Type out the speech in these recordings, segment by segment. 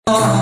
Krishna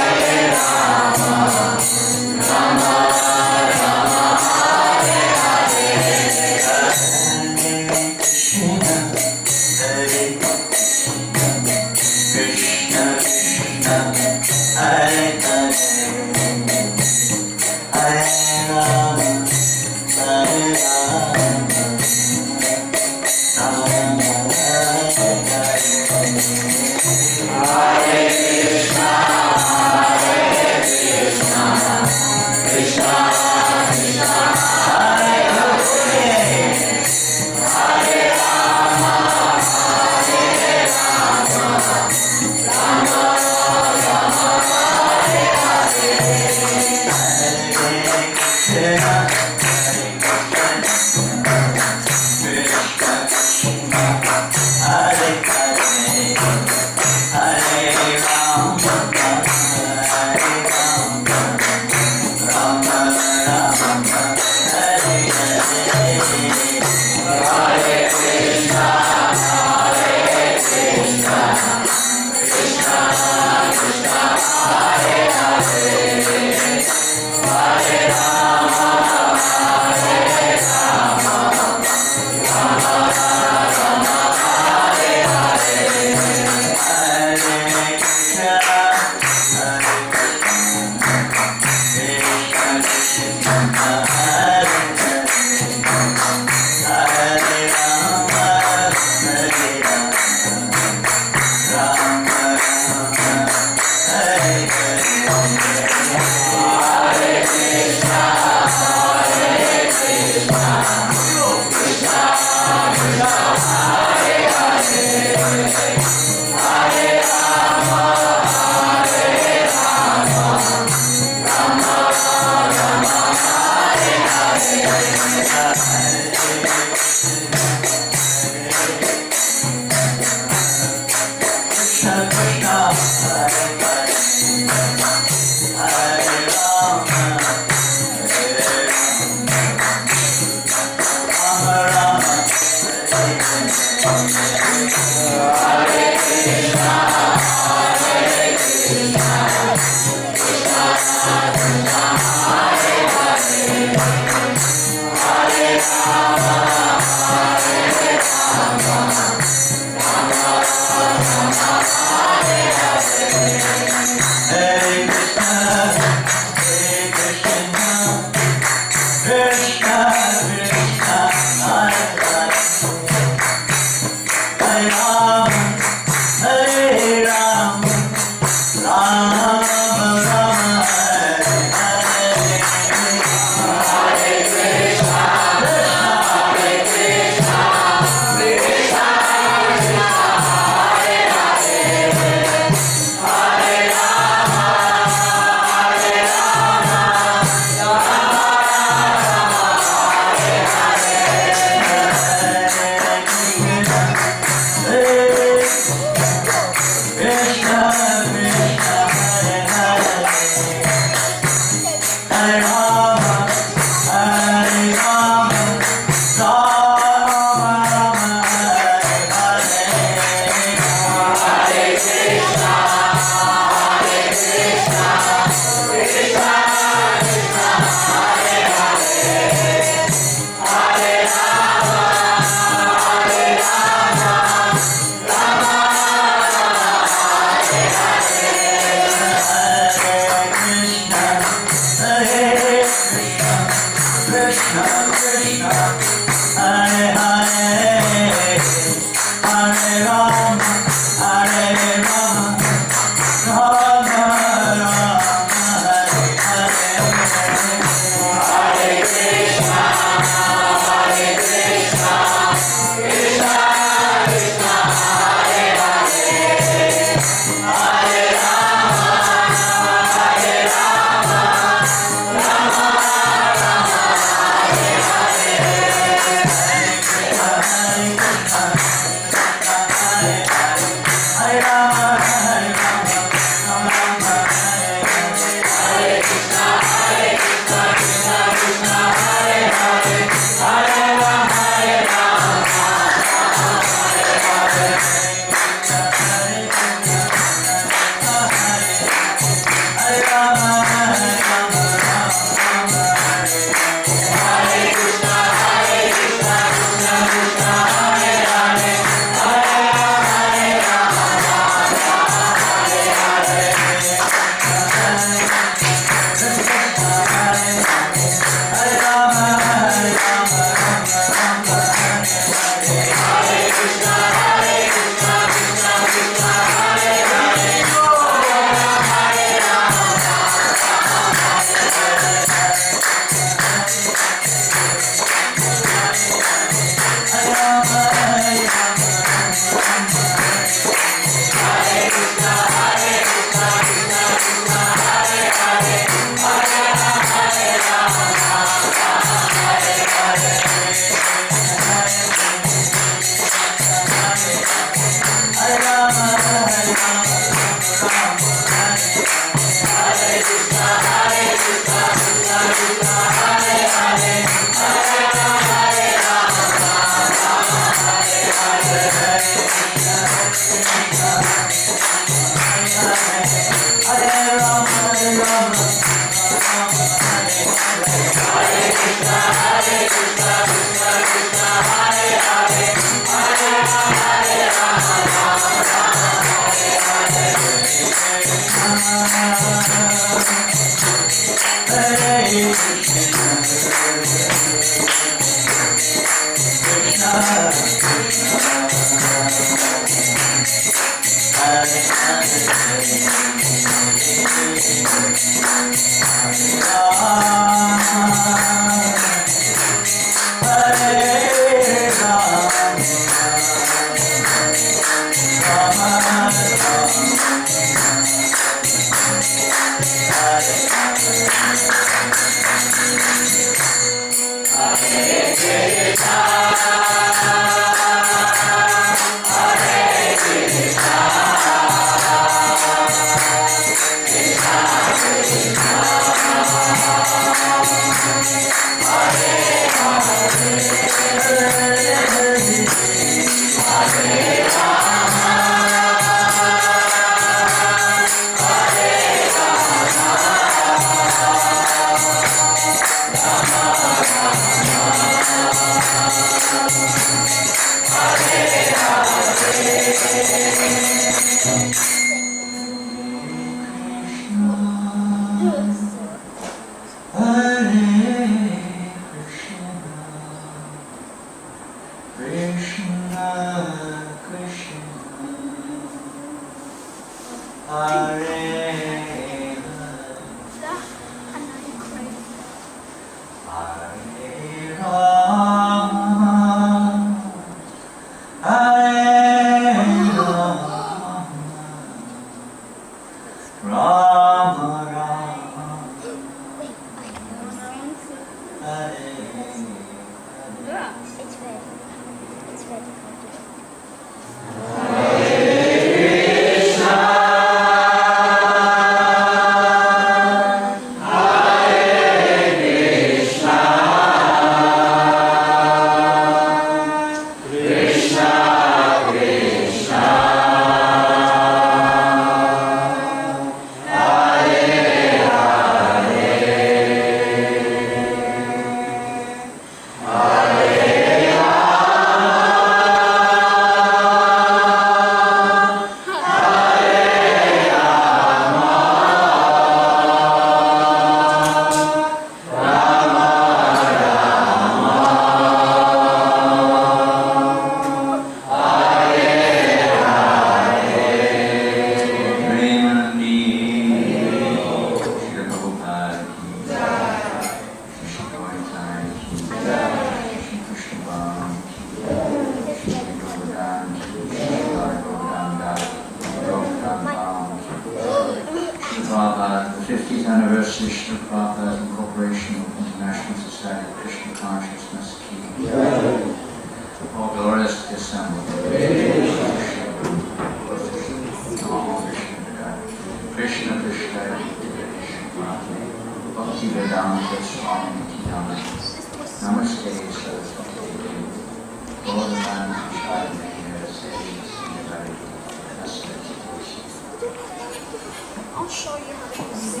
I'll show you how to use it.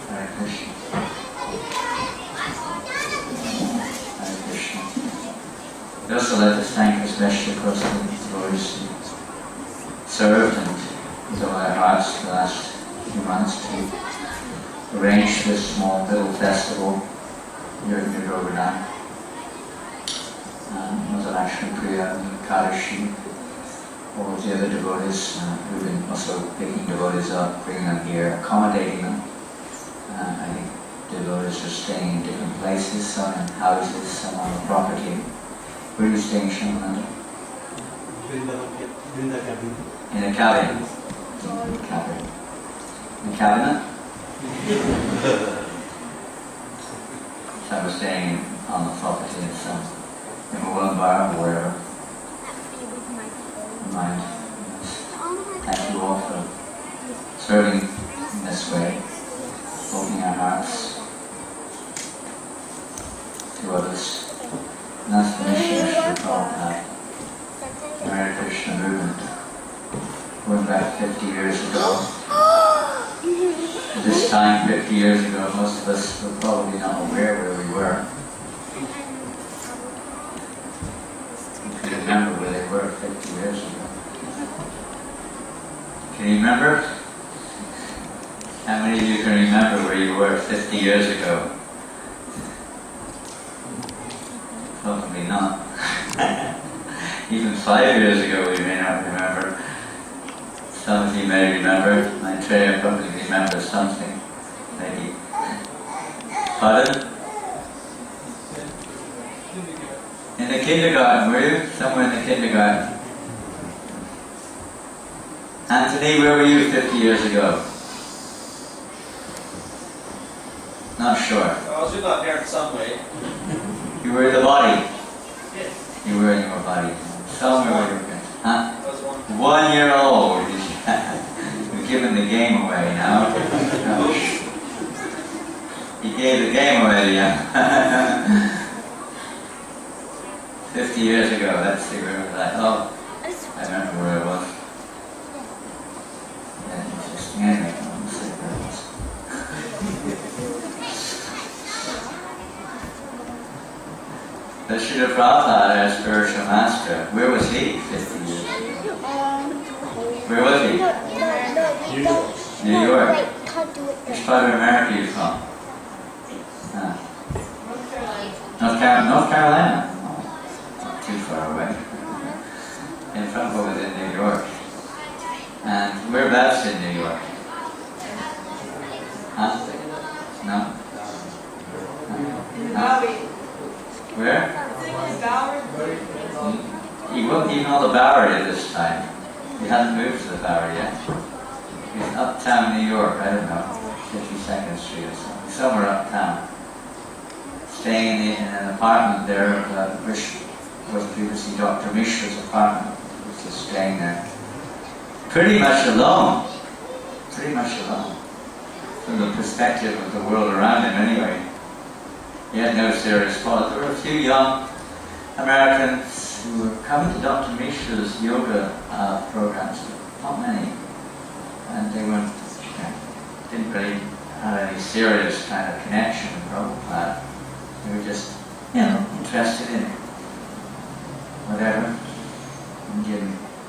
Hare Krishna. Hare Krishna. We also let us thank especially across the devotees who served and with all their hearts the last few months to arrange this small little festival here in Govardhan. Actually Priya and Kadashi, all of the other devotees who've been also picking devotees up, bringing them here, accommodating them. I think devotees are staying in different places, some in houses, some on the property. Where are you staying, Shamananda? In the cabin. In a cabin. In a cabin. In a cabinet? So I was staying on the property itself. In a one bar or wherever. Mind. Thank you all for serving in this way, opening our hearts to others. And that's the mission of Srila Prabhupada, the Hare Krishna movement. Going back 50 years ago. At this time, 50 years ago, most of us were probably not aware where we were. Remember where they were 50 years ago. Can you remember? How many of you can remember where you were 50 years ago? Probably not. Even 5 years ago we may not remember. may remember. Maitreya probably remembers something. Maybe. Pardon? In the kindergarten, were you? Somewhere in the kindergarten. Anthony, where were you 50 years ago? Not sure. I was with my parents some way. You were in the body. Yes. You were in your body. Somewhere with your parents. Huh? I was 1. 1 year old. You're giving the game away now. He gave the game away to you. 50 years ago, let's see where was I? Oh, I remember where I was. Yeah, interesting. Anyway, I won't say where it was. The Srila Prabhupada, our spiritual master, where was he 50 years ago? Where was he? New York. Which part of America are you from? North Carolina. Oh, not too far away. In front of was in New York. And whereabouts in New York? Huh? No? Where? He wasn't even on the Bowery at this time. He hadn't moved to the Bowery yet. He's in uptown New York, I don't know, 52nd Street or something, somewhere uptown. Staying in an apartment there, which was previously Dr. Mishra's apartment. He was just staying there. Pretty much alone. Pretty much alone. From the perspective of the world around him anyway. He had no serious fault. There were a few young Americans who were coming to Dr. Mishra's yoga programs, not many. And they didn't really have any serious kind of connection with Prabhupada. They were just, interested in whatever,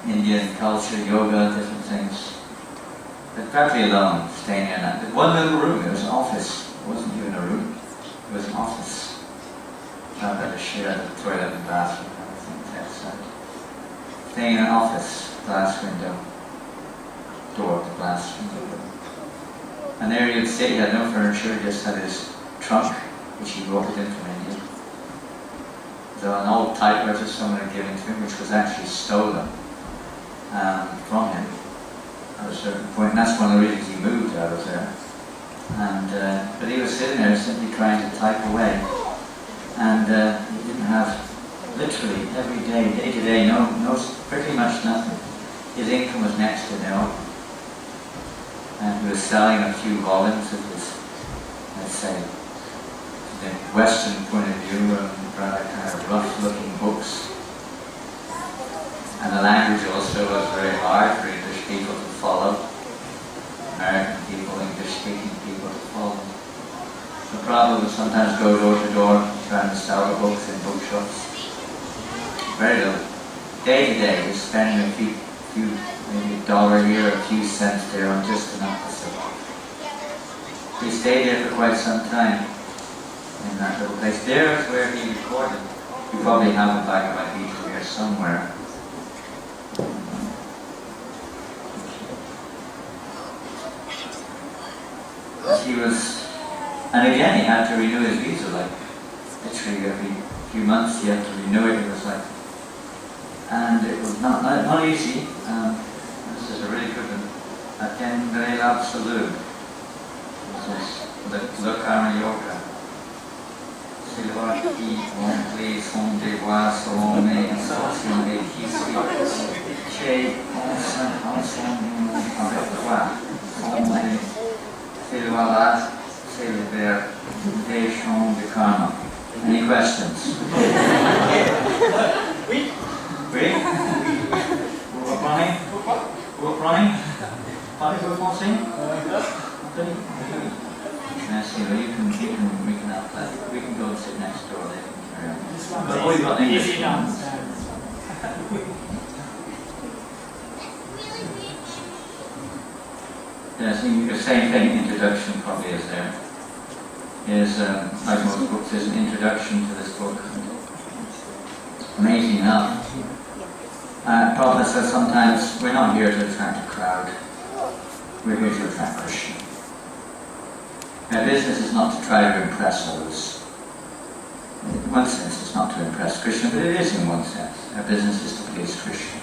Indian culture, yoga, different things. But practically alone, staying in that. One little room, it was an office. It wasn't even a room. It was an office. Not had a shared toilet and bathroom and everything outside. Staying in an office, glass window, door to glass window. And there you'd sit, he had no furniture, he just had his trunk, which he brought in from India. So an old typewriter someone had given to him, which was actually stolen from him at a certain point. And that's one of the reasons he moved out of there. And but he was sitting there simply trying to type away, and he didn't have, literally every day, day to day, no, pretty much nothing. His income was next to nil, and he was selling a few volumes of his, let's say, from the Western point of view, rather kind of rough-looking books. And the language also was very hard for English people to follow. American people, English-speaking people to follow. The problem would sometimes go door to door trying to sell the books in bookshops. Very little. Day to day, just spending a few maybe $1 here, a few cents there on just enough to survive. He stayed there for quite some time in that little place. There is where he recorded. You probably have a Bhagavadgita here somewhere. He was, and again he had to renew his visa, like literally every few months he had to renew it. It was like, and it was not easy. This is a really good one. Atendere l'absolute. This is the Karma Yoga. Silvati only son devoir solome association et ici che ensemble avec toi. Silvalat Silver Deshon de Karma. Any questions? Oui. Oui? Vous reprenez? Vous reprenez? Parlez-vous français? Merci. We can help that. We can go and sit next door. They can carry on. But we've got English. Yes, the same thing, introduction probably is there. Is, like most books, there's an introduction to this book. Amazing enough. Prabhupada says sometimes we're not here to attract a crowd. We're here to attract Krishna. Our business is not to try to impress others. In one sense, it's not to impress Krishna, but it is in one sense. Our business is to please Krishna.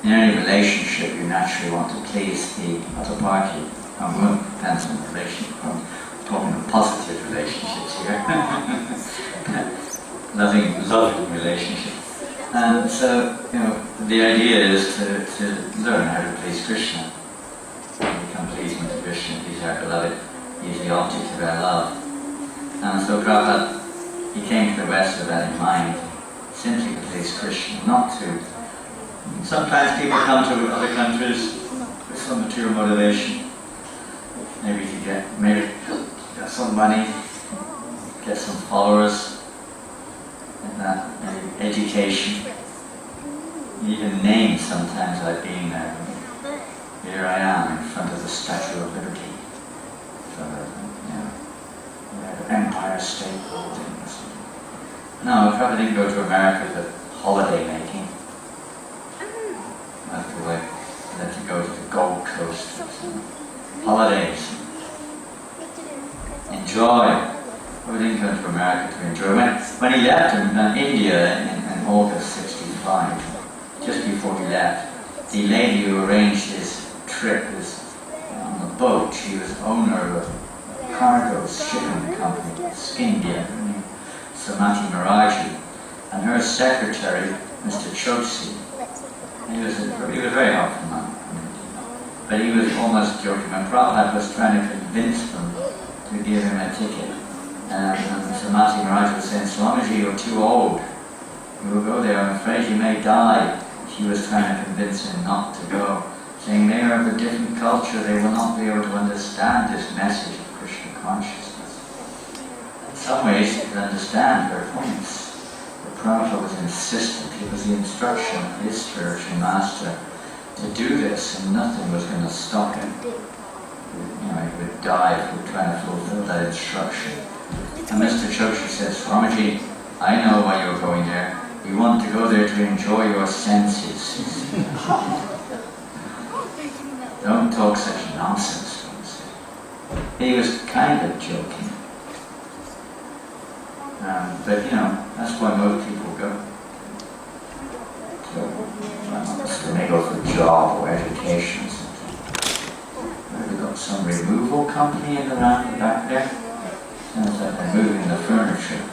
In any relationship, you naturally want to please the other party. Well, it depends on the relationship. I'm talking of positive relationships here. loving relationships. And so, the idea is to learn how to please Krishna. Become pleasing to Krishna. He's our beloved. He's the object of our love. And so Prabhupada, he came to the West with that in mind, simply to please Krishna, not to. Sometimes people come to other countries with some material motivation, maybe to get some money, get some followers, and that, maybe education. Even names sometimes I've been there. Here I am in front of the Statue of Liberty, Empire State Building. No, I probably didn't go to America for holiday making. I had to go to the Gold Coast. Holidays. Enjoy. We didn't go to America to enjoy. When he left in India in August '65, just before he left, the lady who arranged his trip was on the boat. She was owner of a cargo shipping company, India, Samati Maraji, and her secretary, Mr. Choksi. He was very helpful man. But he was almost joking. When Prabhupada was trying to convince them to give him a ticket, and Samati Maharaj was saying, Swamiji, you're too old. You will go there, I'm afraid you may die. She was trying to convince him not to go, saying they are of a different culture, they will not be able to understand this message of Krishna consciousness. In some ways, you can understand her points. But Prabhupada was insistent, it was the instruction of his spiritual master to do this, and nothing was going to stop him. He would die if he were trying to fulfill that instruction. And Mr. Choksi says, Swamiji, I know why you're going there. You want to go there to enjoy your senses. Don't talk such nonsense. He was kind of joking. But that's why most people go. So they go for a job or education or something. We've got some removal company in the back there. Sounds like they're moving the furniture.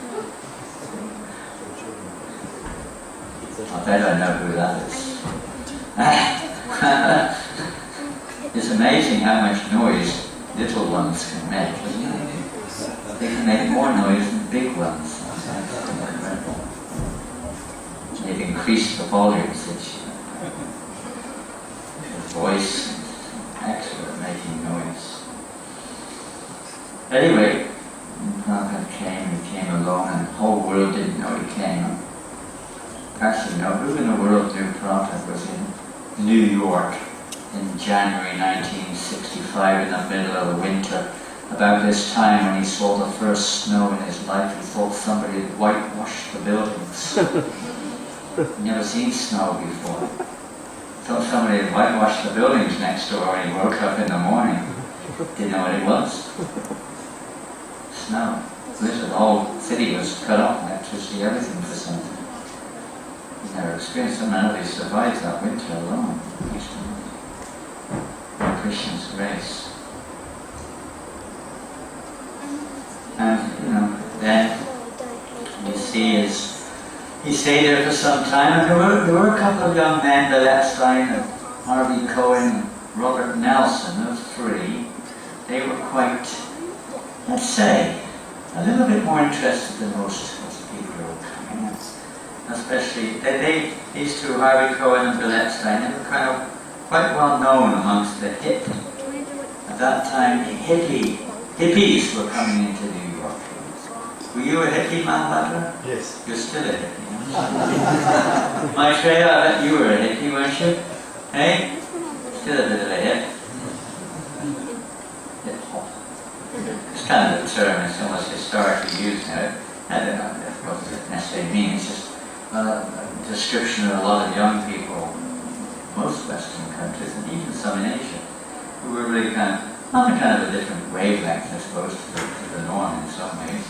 I bet I know who that is. It's amazing how much noise little ones can make, isn't it? They can make more noise than big ones. They've increased the volume since the voice is excellent at making noise. Anyway, Prabhupada came along, and the whole world didn't know he came. Actually, no, who in the world knew Prabhupada was in New York in January 1965 in the middle of the winter. About this time when he saw the first snow in his life, he thought somebody had whitewashed the buildings. He'd never seen snow before. Thought somebody had whitewashed the buildings next door when he woke up in the morning. Didn't know what it was. Snow. Literally, the whole city was cut off, electricity, everything for something. He's never experienced it. Nobody survived that winter alone. By Krishna's grace. And, then you see he stayed there for some time, and there were a couple of young men, Bill Epstein and Harvey Cohen and Robert Nelson, those three. They were quite, let's say, a little bit more interested than most of the people who were coming. Especially, these two, Harvey Cohen and Bill Epstein, they were kind of quite well known amongst the hip. At that time, hippies were coming into New York. Were you a hippie, man, Butler? Yes. You're still a hippie. Maitreya, I bet you were a hippie, weren't you? Hey? Still a bit of a hip. Hip hop. It's kind of a term, it's almost historically used now. I don't know what it necessarily means. It's just a description of a lot of young people, most Western countries, and even some in Asia, who were really on a kind of a different wavelength, I suppose, to the norm in some ways,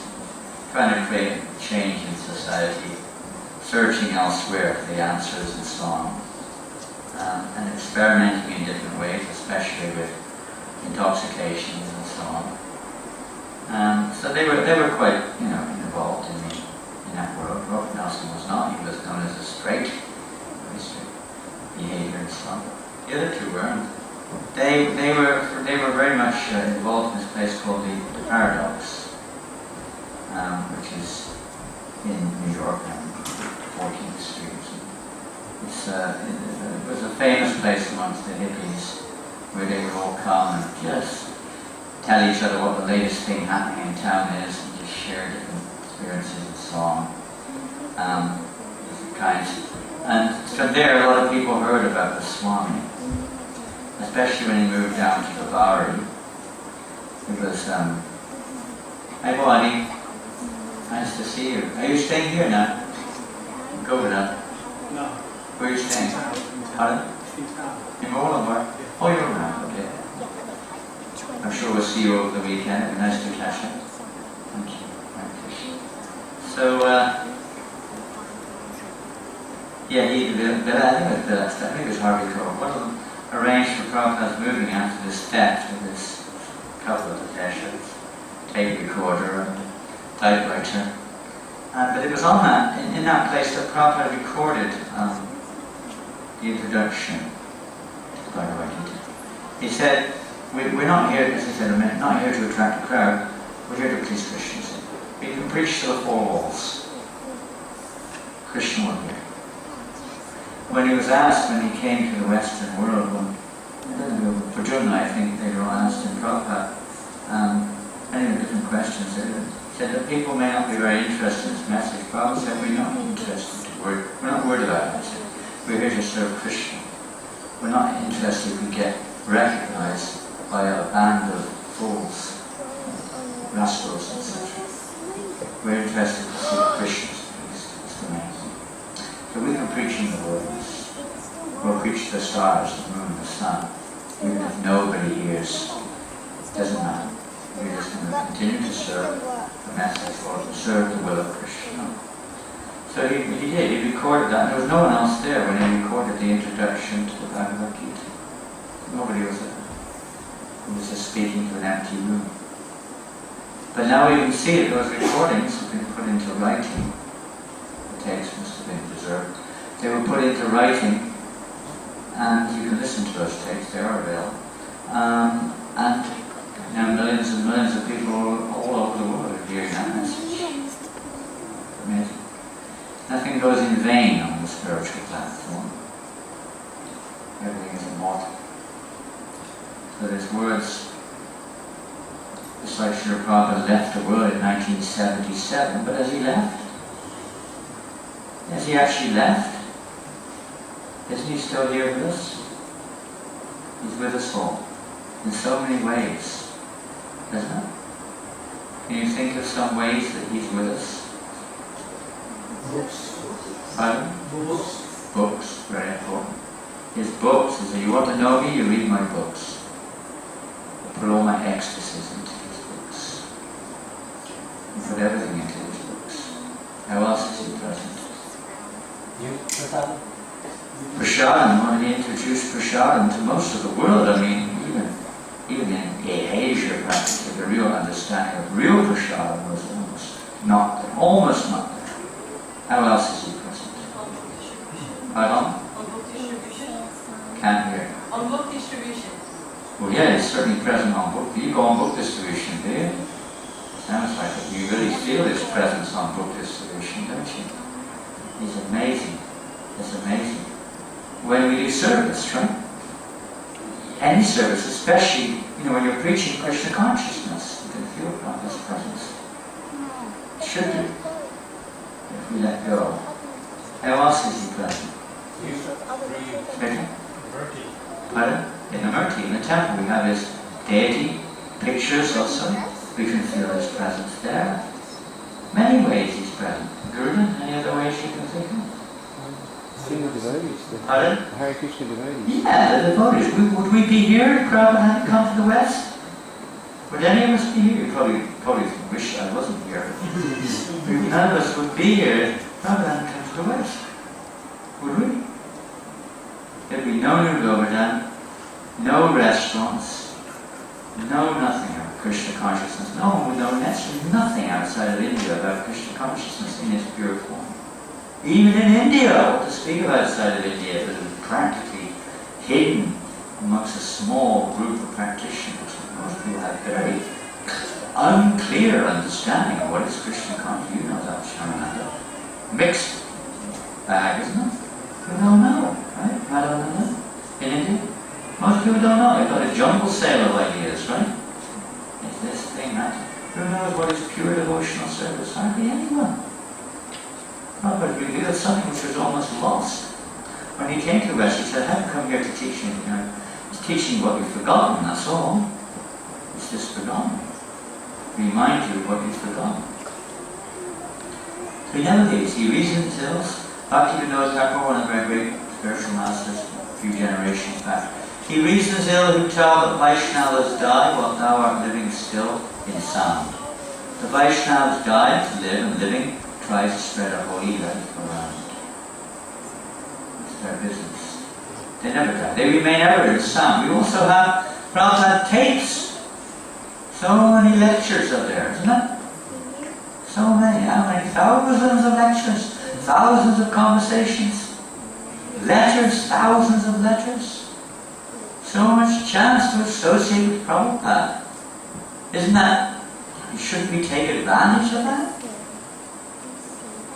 trying to create change in society, searching elsewhere for the answers and so on, and experimenting in different ways, especially with intoxications and so on. So they were quite, involved in that world. Robert Nelson was not. He was known as a straight behavior and so on. The other two were. They were very much involved in this place called the Paradox, which is in New York and 14th Street. It was a famous place amongst the hippies where they would all come and just tell each other what the latest thing happening in town is and just share different experiences and so on. And from there, a lot of people heard about the Swami, especially when he moved down to the Bowery. It was, hi Bonnie, nice to see you. Are you staying here now? Govardhan? No. Where are you staying? Pardon? In Govardhan? Oh, you're around, okay. I'm sure we'll see you over the weekend. It'd be nice to catch up. Thank you. So, I think it was Harvey Cole. Arranged for Prabhupada's moving after this death with this couple of possessions, tape recorder and typewriter. But it was on that, in that place that Prabhupada recorded the introduction to Bhagavadgita. He said, we're not here, as he said a minute, not here to attract a crowd, we're here to please Krishna. We can preach to the four walls. Krishna will hear. When he was asked, when he came to the Western world, for Juna, I think they were all asked in Prabhupada, many different questions. He said that people may not be very interested in this message. Prabhupada said, we're not interested. We're not worried about it. We're here to serve Krishna. We're not interested if we get recognized by a band of fools, rascals, etc. We're interested to see Krishna's face. It's the main thing. So we can preach in the words. We'll preach to the stars, the moon, the sun. Even if nobody hears, it doesn't matter. We're just going to continue to serve the message or to serve the will of Krishna. So he did. He recorded that. There was no one else there when he recorded the introduction to the Bhagavad Gita. Nobody was there. He was just speaking to an empty room. But now we can see that those recordings have been put into writing. The tapes must have been preserved. They were put into writing, and you can listen to those tapes. They are available. And now millions and millions of people all over the world are hearing that message. Amazing. Nothing goes in vain on the spiritual platform. Everything is immortal. So there's words. It's like Srila Prabhupada left the world in 1977, but has he left? Has he actually left? Isn't he still here with us? He's with us all, in so many ways, isn't it? Can you think of some ways that he's with us? Books. Pardon? Books. Books, very important. His books, he said, you want to know me, you read my books. I put all my ecstasies into his books. I put everything into his books. How else is he present? You, Prasadam? Prasadam, when he introduced Prasadam to most of the world, I mean, even in Asia, practically, the real understanding of real Prasadam was almost not there. How else is he present? Pardon? On book distribution? Can't hear. On book distribution. Well, yeah, he's certainly present on book. You go on book distribution, do you? Sounds like it. You really feel his presence on book distribution, don't you? He's amazing. It's amazing. When we do service, right? Any service, especially, when you're preaching Krishna consciousness, you can feel Prabhupada's presence. It should be, if we let go. How else is he present? Pardon? In the Murti, in the temple, we have his deity pictures also. We can feel his presence there. Many ways he's present. Gurudhan, any other ways you can think of? seen the devotees. Pardon? The Hare Krishna devotees. Yeah, the devotees. Would we be here if Prabhupada hadn't come to the West? Would any of us be here? You probably wish I wasn't here. None of us would be here if Prabhupada hadn't come to the West. Would we? There'd be no New Govardhan, no restaurants, no nothing of Krishna consciousness. No one would know nothing outside of India about Krishna consciousness in its pure form. Even in India, what to speak of outside of India, that is practically hidden amongst a small group of practitioners. Most people have very unclear understanding of what is Krishna consciousness. You know that, Shamananda. Mixed bag, isn't it? You don't know, right? Madhavnanda? In India? Most people don't know. They've got a jumble sale of ideas, right? It's this thing, that. Who knows what is pure devotional service? Hardly anyone. Prabhupada revealed something which was almost lost. When he came to the West, he said, I haven't come here to teach you. He's teaching what you've forgotten, that's all. It's just forgotten. Remind you of what you've forgotten. So he never leaves. He reasons ills. Bhaktivinoda Thakur, one of our great spiritual masters, a few generations back. He reasons ill who tell that Vaishnavas die while thou art living still in sound. The Vaishnavas die to live, and living tries to spread a holy life around. It's their business. They never die. They remain ever in sound. We also have Prabhupada tapes. So many lectures are there, isn't it? So many. How many? Thousands of lectures. Thousands of conversations. Letters. Thousands of letters. So much chance to associate with Prabhupada. Isn't that? Shouldn't we take advantage of that?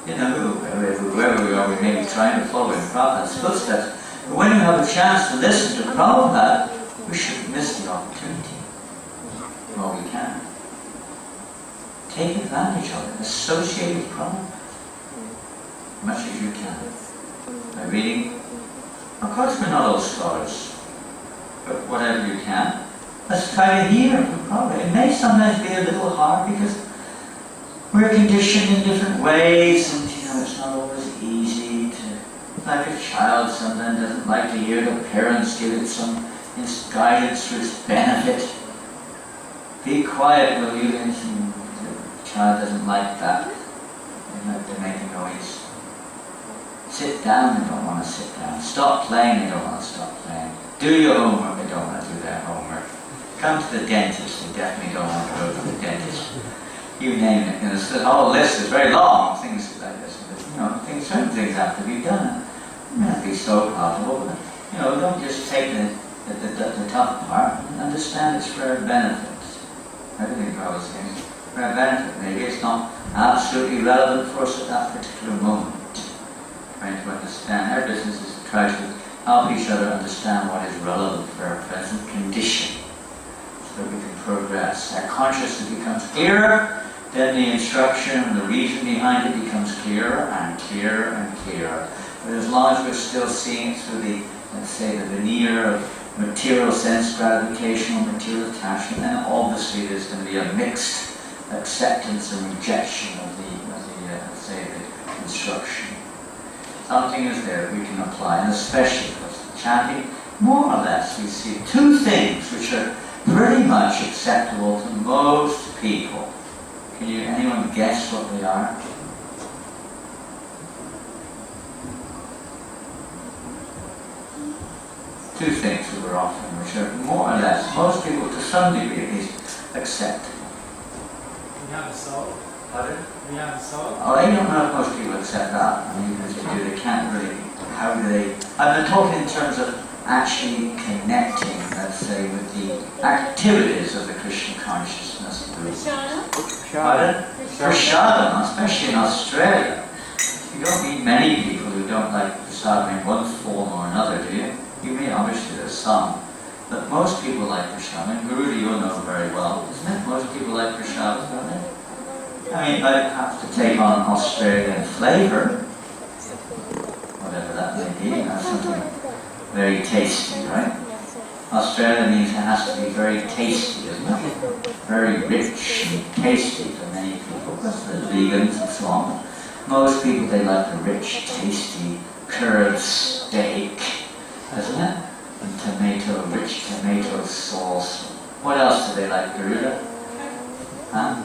You know, whoever we are, we may be trying to follow in Prabhupada's footsteps. But when you have a chance to listen to Prabhupada, we shouldn't miss the opportunity. Well, we can. Take advantage of it. Associate with Prabhupada as much as you can. By reading. Of course, we're not all scholars, but whatever you can. Let's try to hear from Prabhupada. It may sometimes be a little hard because we're conditioned in different ways, and it's not always easy to. Like a child sometimes doesn't like to hear the parents give it some guidance for its benefit. Be quiet, will you? And the child doesn't like that. They make a noise. Sit down, they don't want to sit down. Stop playing, they don't want to stop playing. Do your homework, they don't want to do their homework. Come to the dentist, they definitely don't want to go to the dentist. You name it. The whole list is very long, things like this. Certain things have to be done. It may not be so profitable, but don't just take the tough part and understand it's for our benefit. Everything I was saying, for our benefit. Maybe it's not absolutely relevant for us at that particular moment. Trying to understand. Our business is to try to help each other understand what is relevant for our present condition, so that we can progress. Our consciousness becomes clearer, then the instruction and the reason behind it becomes clearer and clearer and clearer. But as long as we're still seeing it through the, let's say, the veneer of material sense gratification or material attachment, then obviously there's going to be a mixed acceptance and rejection of the instruction. Something is there we can apply, and especially because chanting, more or less, we see two things which are pretty much acceptable to most people. Can anyone guess what they are? Two things that we're offering, which are more or less, most people to some degree at least, accept. We have a soul. Pardon? We have a soul. Oh, I don't know if most people accept that. I mean, if they do, they can't really. How do they? I've been talking in terms of actually connecting, let's say, with the activities of the Krishna consciousness group. Pardon? Prasadam, especially in Australia. You don't meet many people who don't like prasadam in one form or another, do you? You may, obviously there's some. But most people like prasadam. And Guru, you'll know very well, isn't it? Most people like prasadam, don't they? I mean, I have to take on Australian flavour, whatever that may be. That's something very tasty, right? Australia means it has to be very tasty, isn't it? Very rich and tasty for many people, because there's vegans and so on. Most people, they like the rich, tasty, curd steak, isn't it? And rich tomato sauce. What else do they like, Garuda? Huh?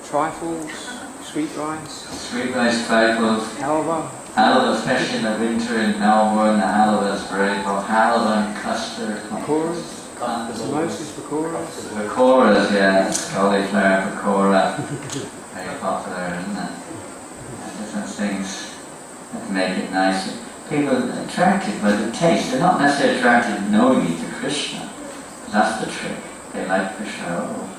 Trifles, sweet rice, Sweet rice trifles, halva, halva, especially in the winter in Melbourne, the halva is very popular. Halva and custard. pakoras, samosas, pakoras. Pakoras, yeah, cauliflower pakora. Very popular, isn't it? Different things that make it nice. People are attracted by the taste. They're not necessarily attracted knowingly to Krishna. That's the trick. They like Krishna. Oh,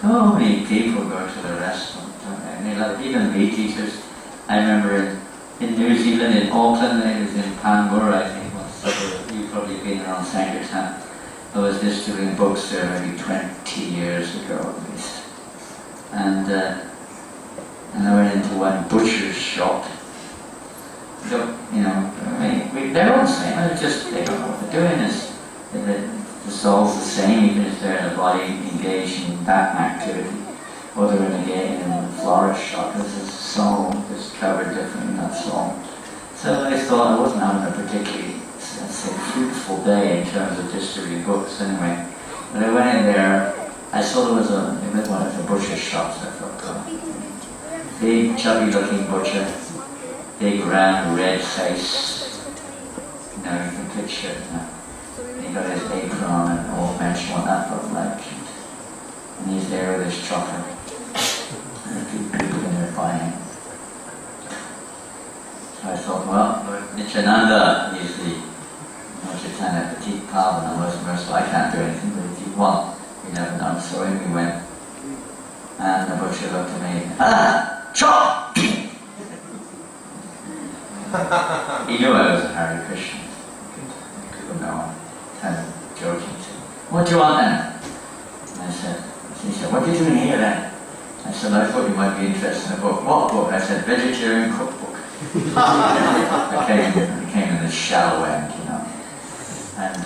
so many people go to the restaurant, don't they? And they like, even meat eaters. I remember in New Zealand, in Auckland, I was in Pangura, I think, once. You've probably been around Sankirtan. I was distributing books there maybe 20 years ago at least. And I went into one butcher's shop. So, you know, they're all the same. They don't know what they're doing. The soul's the same, even if they're in a body engaged in that activity. Or they're in a florist shop. There's a soul that's covered differently, that's all. So I thought I wasn't having a particularly, let's say, fruitful day in terms of distributing books anyway. But I went in there, I saw there was one of the butcher shops. I thought, oh, big chubby looking butcher, big round red face. You know, you can picture it now. He got his apron on and all mention what that looked like. And he's there with his chocolate. And a few people in there buying. So I thought, well, Nityananda is the Chaitanya Petit Pavan, the most merciful. I can't do anything, but if you want, you never know. So in we went. And the butcher looked at me, chop! He knew I was a Hare Krishna. He couldn't know. Kind of joking. What do you want then? And he said, what are you doing here then? I said, I thought you might be interested in a book. What book? I said, vegetarian cookbook. I came in the shallow end, you know. And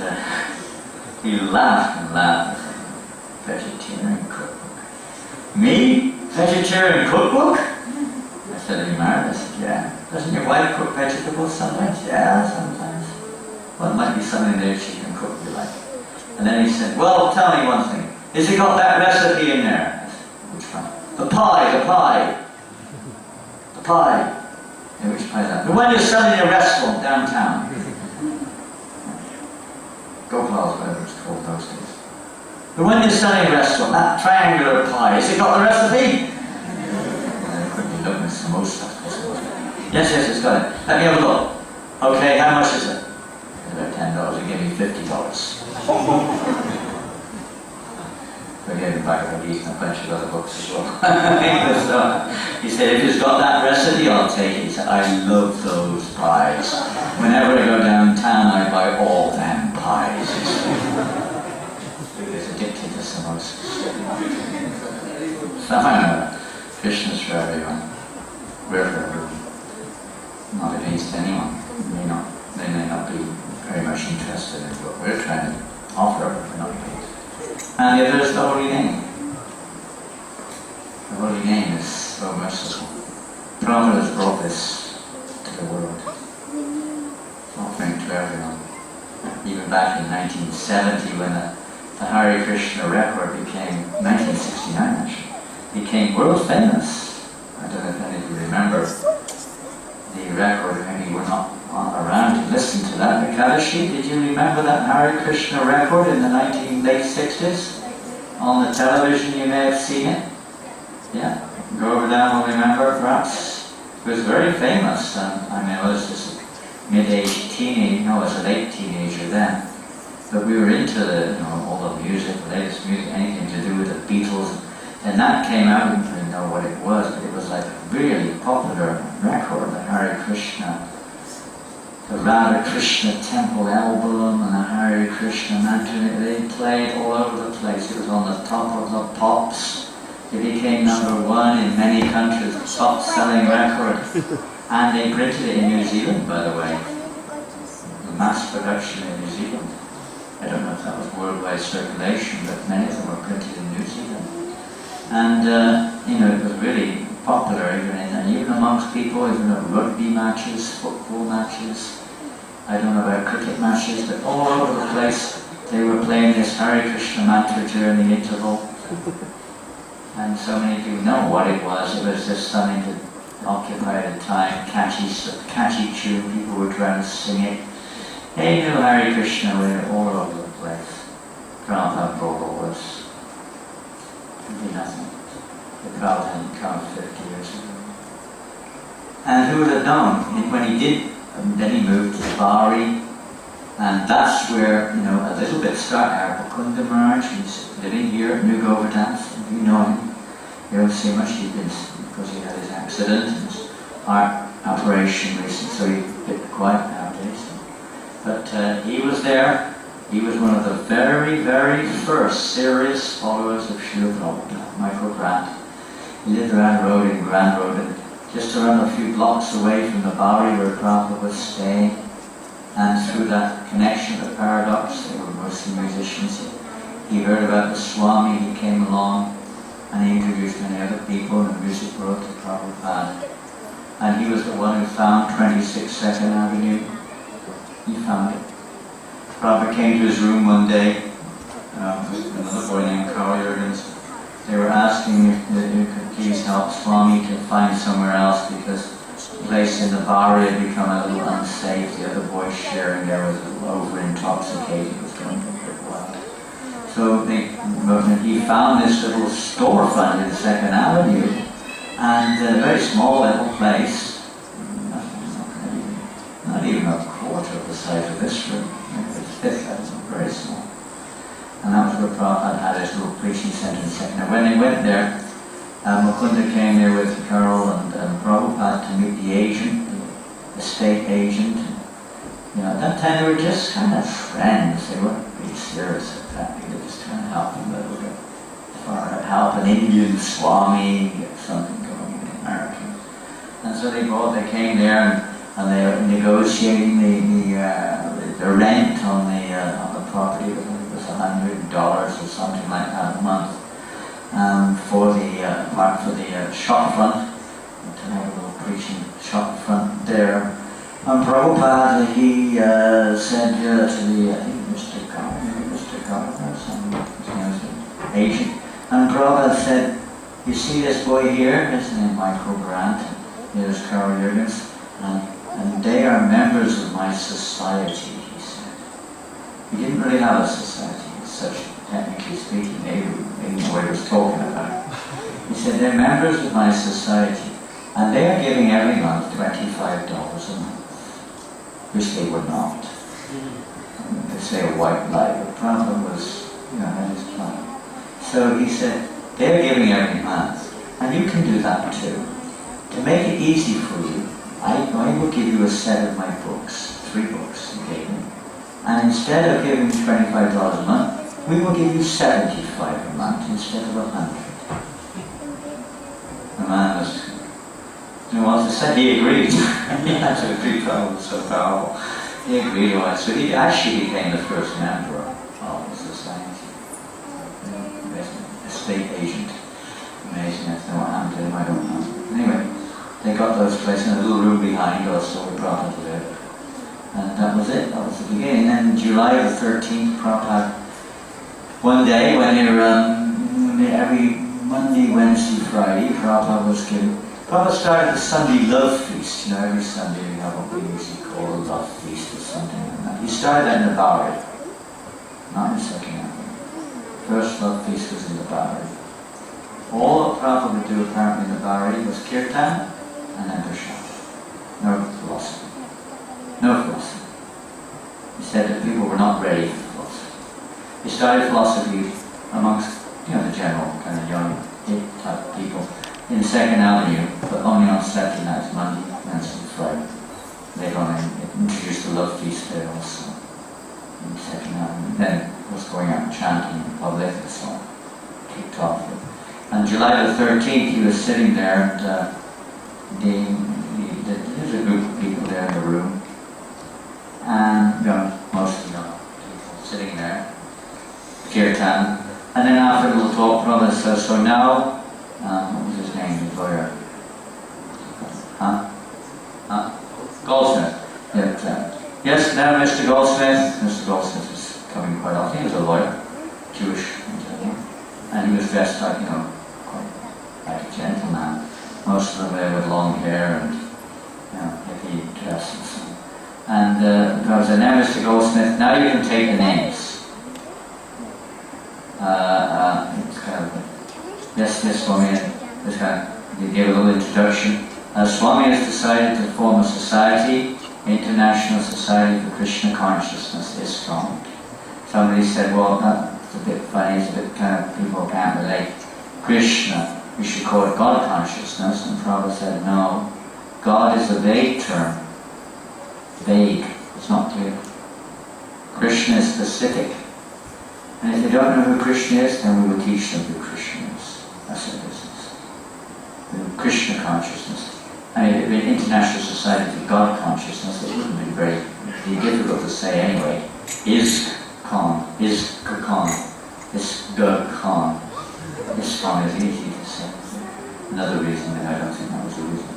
he laughed and laughed. Vegetarian cookbook. Me? Vegetarian cookbook? I said, are you married? I said, yeah. Doesn't your wife cook vegetables sometimes? Yeah, sometimes. Well, it might be something there she can cook you like. And then he said, well, tell me one thing. Has it got that recipe in there? I said, which one? The pie. Yeah, which pie is that? The one you're selling in a restaurant downtown. Gopal's, whatever it's called those days. The one you're selling in a restaurant, that triangular pie, has it got the recipe? I quickly looked at samosa. Yes, it's got it. Let me have a look. Okay, how much is it? About $10. He gave me $50. I gave him Bhagavadgita and a bunch of other books as well. So he said, if it's got that recipe, I'll take it. He said, I love those pies. Whenever I go downtown, I buy all damn pies. He was addicted to samosas. So I know, Krishna's for everyone. We're for everyone. Not against anyone. They may not be very much interested in what we're trying to offer, but we're not against. And the other is the holy name. The holy name is so merciful. Prabhupada has brought this to the world, offering to everyone. Even back in 1970, when the Hare Krishna record became, 1969 actually, became world famous. I don't know if any of you remember the record, maybe you were not around to listen to that. Kadashi, did you remember that Hare Krishna record in the late 60s? On the television, you may have seen it. Yeah, Govardhan will remember, perhaps. It was very famous. I was just a mid-aged teenager, no, I was a late teenager then. But we were into all the music, the latest music, anything to do with the Beatles. And that came out, I didn't really know what it was, but it was like a really popular record, the Hare Krishna. The Radha Krishna Temple album and the Hare Krishna Mantra, they played all over the place. It was on the top of the pops. It became #1 in many countries, top-selling record. And they printed it in New Zealand, by the way. The mass production in New Zealand. I don't know if that was worldwide circulation, but many of them were printed in New Zealand. And, it was really popular even amongst people, even at rugby matches, football matches, I don't know about cricket matches, but all over the place they were playing this Hare Krishna mantra during the interval. And so many people know what it was. It was just something to occupy the time, catchy tune, people were trying to sing it. They knew Hare Krishna were all over the place. Prabhupada was really nothing. The Prabhupada hadn't come 50 years ago. And who would have known? When he did, then he moved to Bari, and that's where, a little bit started. Mukunda Maharaj, he's living here at New Govardhan. You know him. You don't see much. He's been, because he had his accident and his heart operation recently, so he's a bit quiet nowadays. But he was there. He was one of the very, very first serious followers of Srila Prabhupada, Michael Grant. He lived around the road in Grand Road, and just around a few blocks away from the Bowery where Prabhupada was staying. And through that connection with Paradox, they were mostly musicians. He heard about the Swami, he came along, and he introduced many other people in the music world to Prabhupada. And he was the one who found 26 2nd Avenue. He found it. Prabhupada came to his room one day with another boy named Carl Jurgens. They were asking if you could please help Swami to find somewhere else because the place in the bar had become a little unsafe. The other boy sharing there was a little over-intoxicated. It was going a bit wild. So he found this little storefront in 2nd Avenue, and a very small little place, not even a quarter of the size of this room. That's very small. And that was where Prabhupada had his little preaching center in 2nd. Now when they went there, Mukunda came there with Carol and Prabhupada to meet the agent, the state agent. At that time they were just kind of friends. They weren't really serious at that. They were just trying to help him a little bit. Or help an Indian Swami get something going in America. And so they came there and they were negotiating the rent on the property. It was $100 or something like that a month. For the shop front, to have a little preaching shop front there. And Prabhupada, he said to the, I think Mr. Govardhan or something, his name was agent. And Prabhupada said, you see this boy here, his name Michael Grant, here's Carl Jurgens, and they are members of my society, he said. He didn't really have a society as such, technically speaking, maybe what he was talking about. He said, they're members of my society, and they are giving every month $25 a month, which they were not. They say a white lie, but Prabhupada was, had his plan. So he said, they're giving every month, and you can do that too. To make it easy for you, I will give you a set of my books, 3 books he gave me. And instead of giving $25 a month, we will give you $75 a month instead of $100. The man was, what to say, he agreed. He had to agree, Prabhupada was so powerful. He agreed on it. So he actually became the first member of the society. The state agent. Amazing, I don't know what happened to him, I don't know. Anyway, they got those places in a little room behind also where Prabhupada lived. And that was it, that was the beginning. And then July the 13th, Prabhupada, one day when they were, every Monday, Wednesday, Friday, Prabhupada was giving, Prabhupada started the Sunday Love Feast. Every Sunday we have what we usually call a Love Feast or something like that. He started that in the Bowery, not in 2nd Avenue. First Love Feast was in the Bowery. All that Prabhupada would do apparently in the Bowery was kirtan and then darshan. No philosophy. No philosophy. He said that people were not ready for philosophy. He started philosophy amongst, the general kind of young type people in 2nd Avenue, but only on Saturday nights, Monday, Wednesday, Friday. Later on, he introduced the Love Feast there also in 2nd Avenue. Then he was going out and chanting in public, so kicked off. On July the 13th, he was sitting there, and there's a group of people there in the room, and mostly young people sitting there, kirtan. And then after a little talk, Prabhupada says, so now, what was his name, the lawyer? now Mr. Goldsmith. Mr. Goldsmith was coming quite often. He was a lawyer, Jewish, and he was dressed like, quite like a gentleman. Most of them there with long hair and, heavy dress and so on. And I said, now Mr. Goldsmith, now you can take the names. It's kind of, yes, Swami, this kind of, he gave a little introduction. Swami has decided to form a society, International Society for Krishna Consciousness is formed. Somebody said, well, that's a bit funny, it's a bit kind of, people can't relate. Krishna, we should call it God consciousness. And Prabhupada said, no, God is a vague term. Vague, it's not clear. Krishna is specific. And if they don't know who Krishna is, then we will teach them who Krishna is. That's our business. The Krishna consciousness. I mean, if it had been International Society for God Consciousness, it wouldn't have been be difficult to say anyway. Is Khan, is Khan, is Gug Khan. Is Khan is easy to say. Another reason that I don't think that was the reason.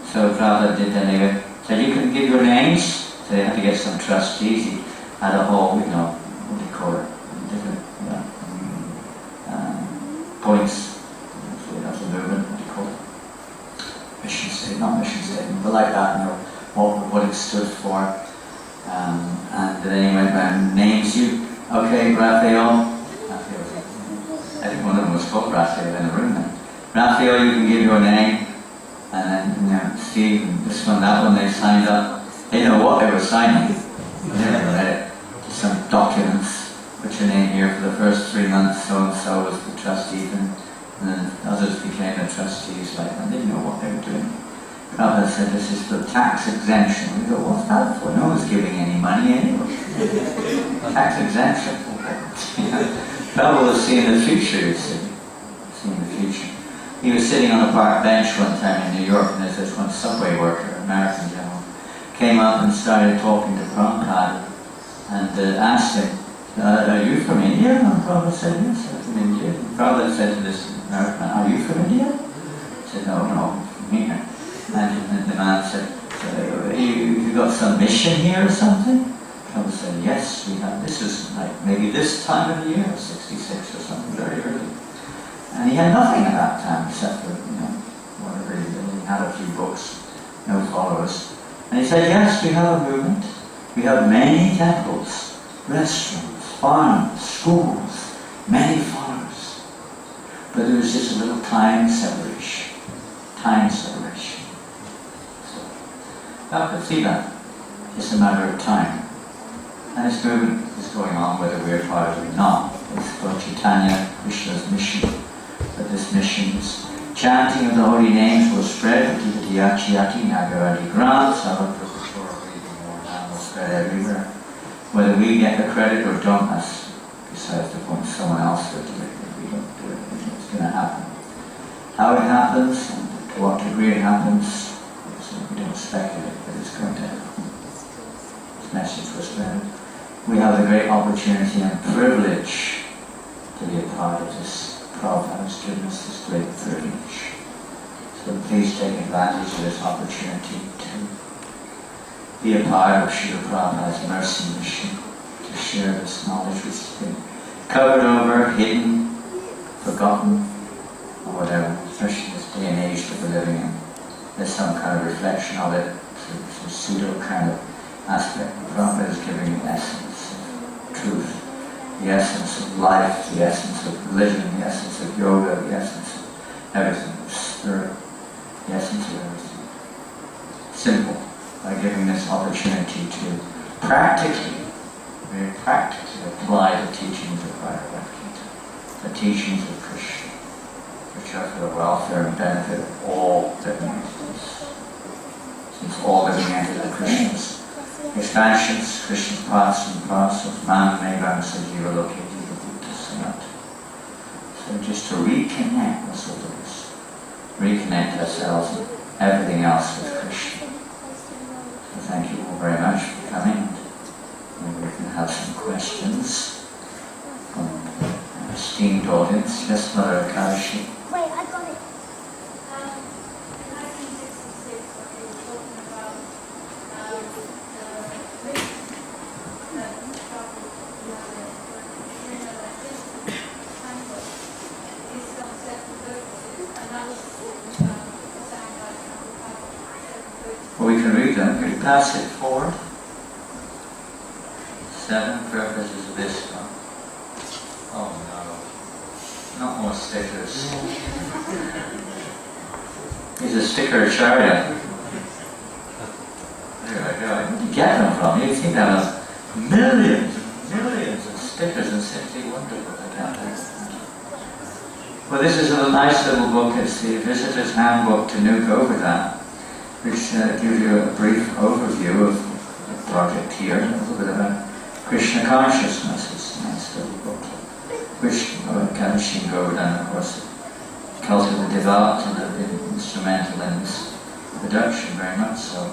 So Prabhupada did then they said, you can give your names. So they had to get some trustees. He had a whole, what do you call it? Different points. That's a movement, what do you call it? Mission statement, not mission statement, but like that, what it stood for. And then he went around and names you. Okay, Raphael. I think one of them was called Raphael in the room then. Raphael, you can give your name. And then, Steve, and this one, that one, they signed up. They know what they were signing. They never read it. Just some documents. Put your name here for the first 3 months, so-and-so was the trustee, and then others became the trustees. Like, they didn't know what they were doing. Prabhupada said, this is for tax exemption. We go, what's that for? No one's giving any money anyway. Tax exemption. Prabhupada was seeing the future, you see. Seeing the future. He was sitting on a park bench one time in New York, and there's this one subway worker, American gentleman, came up and started talking to Prabhupada and asked him, are you from India? And Prabhupada said, yes, I'm from India. And Prabhupada said to this American man, are you from India? He said, no, I'm from here. And the man said, you got some mission here or something? Prabhupada said, yes, we have. This is like maybe this time of the year, 66 or something, very early. And he had nothing at that time except for, whatever he did. He had a few books, no followers. And he said, yes, we have a movement. We have many temples, restaurants, farms, schools, many followers. But there was just a little time separation. Time separation. So, I could see that. It's a matter of time. And this movement is going on whether we're part of it or not. It's for Chaitanya, Krishna's mission. But this mission is chanting of the holy names will spread, Yati Nagaradi Gram, will spread everywhere. Whether we get the credit or don't, that's besides the point. Someone else will do it. If we don't do it, it's going to happen. How it happens and to what degree it happens, so we don't speculate, but it's going to happen. This message was spread. We have the great opportunity and privilege to be a part of this. Prabhupada has given us this great privilege. So please take advantage of this opportunity to be a part of Srila Prabhupada's mercy mission, to share this knowledge which has been covered over, hidden, forgotten, or whatever, especially this day and age that we're living in. There's some kind of reflection of it, some pseudo kind of aspect. Prabhupada is giving the essence of truth. The essence of life, the essence of religion, the essence of yoga, the essence of everything, of spirit, the essence of everything. Simple, by giving this opportunity to practically, very practically apply the teachings of Bhagavadgita, the teachings of Krishna, which are for the welfare and benefit of all living entities. Since all living entities are Krishna's expansions, Krishna's paths and paths of man, Mevam, Sajiva, Lokiti, Buddha, Sanat. So just to reconnect, that's what it is. Reconnect ourselves and everything else with Krishna. So thank you all very much for coming. Maybe we can have some questions from an esteemed audience. Yes, Mother Akadashi. Wait, I got it. In 1966, when they were talking about pass it forward. 7 purposes of ISKCON. Oh no, not more stickers. He's a sticker charity. There I go. Where did you get them from? You'd think that was millions and millions of stickers and simply wonderful. I can't understand. Well, this is a nice little book. It's the Visitor's Handbook to New Govardhan, which gives you a brief overview of the project here, a little bit about Krishna consciousness. It's a nice little book, which Kanashin Govardhan, of course, culturally developed and have been instrumental in this production, very much so.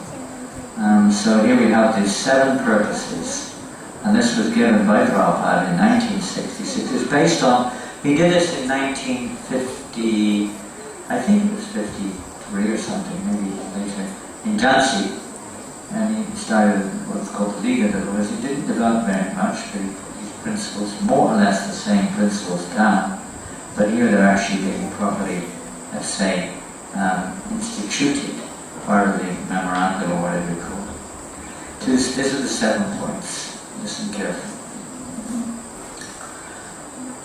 So here we have these 7 purposes, and this was given by Prabhupada in 1966. It's based on, he did this in 1950, I think it was 53 or something, maybe later, in Jhansi. And he started what's called the Liga Devotees. He didn't develop very much, but he put these principles, more or less the same principles down. But here they're actually being properly, let's say, instituted, part of the memorandum or whatever you call it. These are the 7 points. Listen carefully.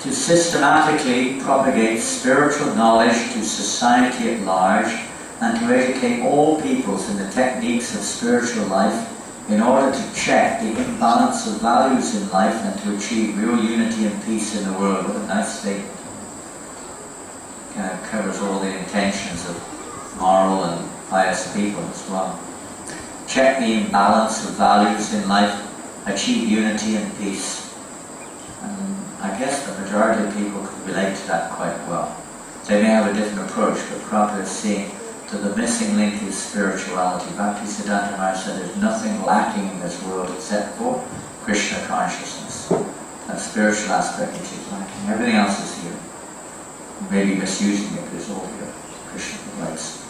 To systematically propagate spiritual knowledge to society at large and to educate all peoples in the techniques of spiritual life in order to check the imbalance of values in life and to achieve real unity and peace in the world. What a nice statement. Kind of covers all the intentions of moral and pious people as well. Check the imbalance of values in life, achieve unity and peace. And I guess the majority of people could relate to that quite well. They may have a different approach, but Prabhupada is seeing that the missing link is spirituality. Bhaktisiddhanta Maharaj said there's nothing lacking in this world except for Krishna consciousness. That spiritual aspect which is lacking. Everything else is here. Maybe misusing it, but it's all here. Krishna provides.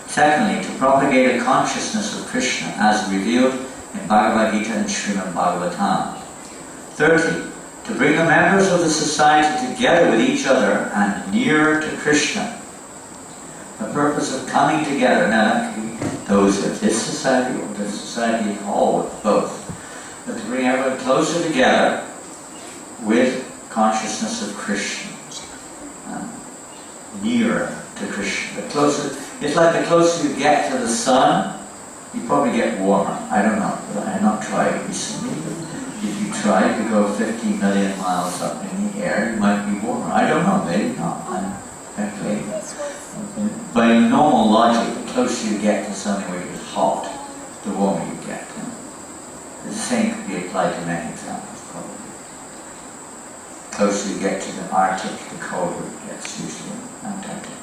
Secondly, to propagate a consciousness of Krishna as revealed in Bhagavadgita and Srimad Bhagavatam. Thirdly, to bring the members of the society together with each other and nearer to Krishna. The purpose of coming together, now that can be those of this society or the society at all, both, but to bring everyone closer together with consciousness of Krishna. Nearer to Krishna. The closer, it's like the closer you get to the sun, you probably get warmer. I don't know, but I have not tried recently. If you try to go 50 million miles up in the air, you might be warmer. I don't know, maybe not. I'm speculating. By normal logic, the closer you get to something which is hot, the warmer you get. The same could be applied to many examples, probably. The closer you get to the Arctic, the colder it gets usually. Antarctica.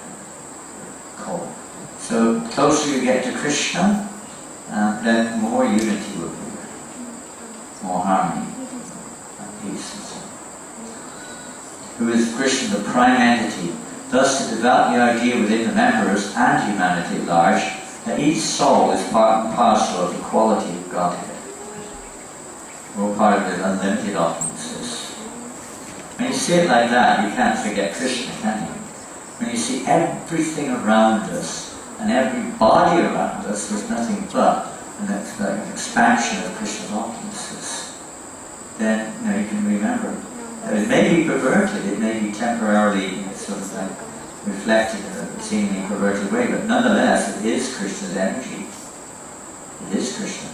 Cold. So the closer you get to Krishna, then more unity will be there. More harmony and peace and so on. Who is Krishna, the prime entity, thus to develop the idea within the members and humanity at large that each soul is part and parcel of the quality of Godhead. We're part of His unlimited awesomeness. When you see it like that, you can't forget Krishna, can you? When you see everything around us and every body around us, there's nothing but an expansion of Krishna's awesomeness, then you can remember. It may be perverted, it may be temporarily sort of like reflected in a seemingly perverted way, but nonetheless it is Krishna's energy. It is Krishna.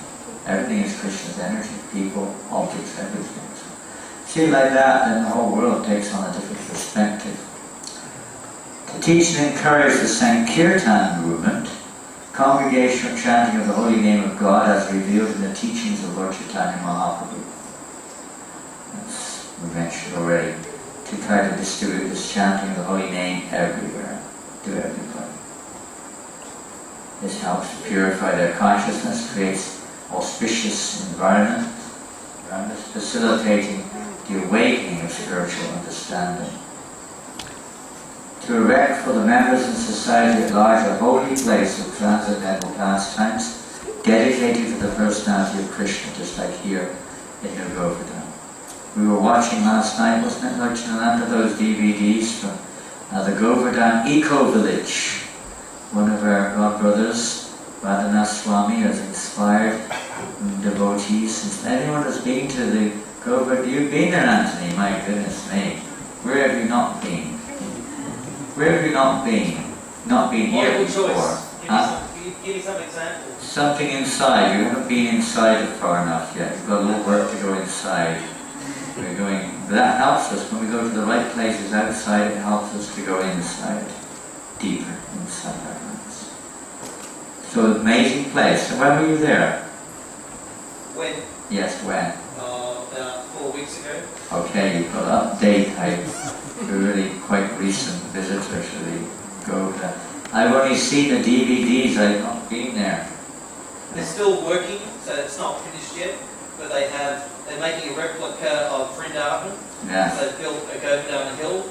Everything is Krishna's energy. People, objects, everything. So, see it like that, then the whole world takes on a different perspective. To teach and encourage the Sankirtan movement, congregational chanting of the holy name of God as revealed in the teachings of Lord Chaitanya Mahaprabhu. As we mentioned already, to try to distribute this chanting of the holy name everywhere, to everybody. This helps to purify their consciousness, creates auspicious environment, facilitating the awakening of spiritual understanding. To erect for the members of society at large a holy place of transcendental pastimes dedicated to the personality of Krishna, just like here in New Govardhan. We were watching last night, wasn't it, Lord Chinananda, those DVDs from the Govardhan Eco Village. One of our brothers Radhanath Swami has inspired devotees. If anyone has been to the Govardhan, you've been there, Anthony, my goodness me. Where have you not been? Where have you not been? Not been here Multiple before? choice. Huh? Give me some examples. Something inside. You haven't been inside it far enough yet. You've got a little work to go inside. We're going. That helps us when we go to the right places outside. It helps us to go inside, deeper inside our hearts. So amazing place. So when were you there? When? Yes, when? About 4 weeks ago. Okay, you've got update. You're really quite recent visitor to the Govardhan. I've only seen the DVDs. I've not been there. They're still working, so it's not finished yet. But they're making a replica of Vrindavan. Yeah. So they've built a Govardhan hill.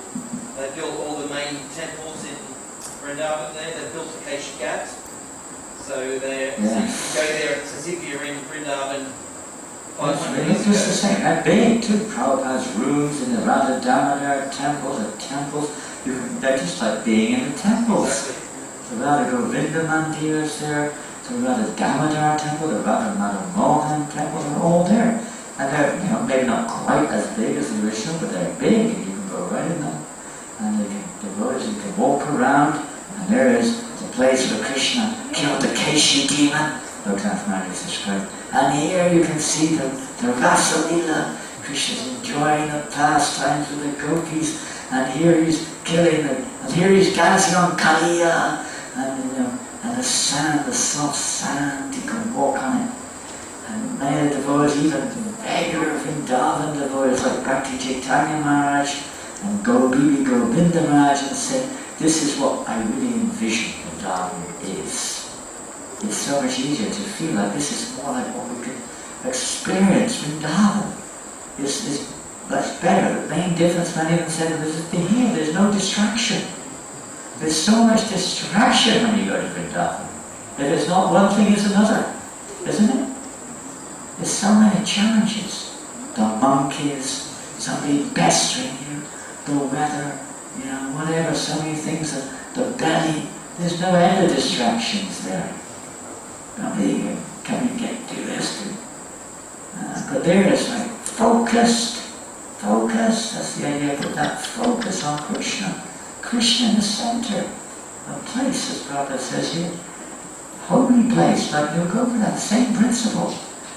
They've built all the main temples in Vrindavan there. They've built the Acacia Ghat. So so you can go there. It's as if you're in Vrindavan. It's just the same. That big too. Prabhupada's rooms in the Radha Damodar temples, they're just like being in the temples. Exactly. The Radha Govinda Mandir is there. The Radha Damodar temple, the Radha Madhav Mohan temple, they're all there. And they're, maybe not quite as big as the original, but they're big and you can go right in them. And you can walk around, and there is the place where Krishna killed the Keshi demon. Loknath Maharaj described. And here you can see the Rasa Leela. Krishna's enjoying the pastimes with the gopis, and here he's killing them, and here he's dancing on Kaliya, and the sand, the soft sand, you can walk on it. And many of the devotees, even regular Vrindavan devotees like Bhakti Chaitanya Maharaj and Bibi Govinda Maharaj, and say, this is what I really envision Vrindavan is. It's so much easier to feel like this is more like what we could experience. Vrindavan is much better. The main difference, many of them said, is that here there's no distraction. There's so much distraction when you go to Vrindavan. That it's not one thing, it's another. Isn't it? There's so many challenges. The monkeys, somebody pestering you, the weather, whatever, so many things, the belly. There's no end of distractions there. Nobody can do this. But there it's like focused. That's the idea. Put that focus on Krishna. Krishna in the center. A place, as Prabhupada says here, holy place, like New Govardhan, same principle.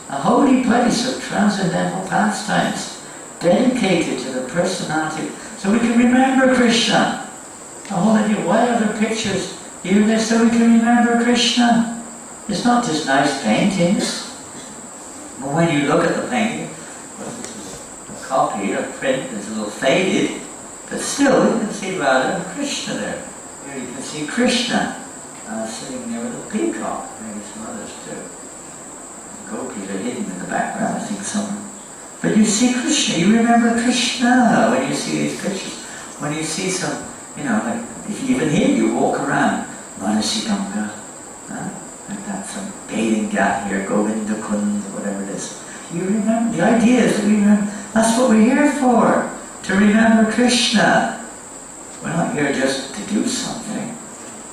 A holy place of transcendental pastimes, dedicated to the personality, so we can remember Krishna. Why are there pictures here there so we can remember Krishna? It's not just nice paintings. But when you look at the painting, a copy, a print that's a little faded, but still you can see Radha and Krishna there. Here you can see Krishna sitting there with a peacock, maybe some others too. The gopis are hidden in the background, I think somewhere. But you see Krishna, you remember Krishna when you see these pictures. When you see some, like even here you walk around, Manasiganga, like that, some bathing ghat here, Govinda Kund, whatever it is. You remember, the idea is that we remember, that's what we're here for, to remember Krishna. We're not here just to do something.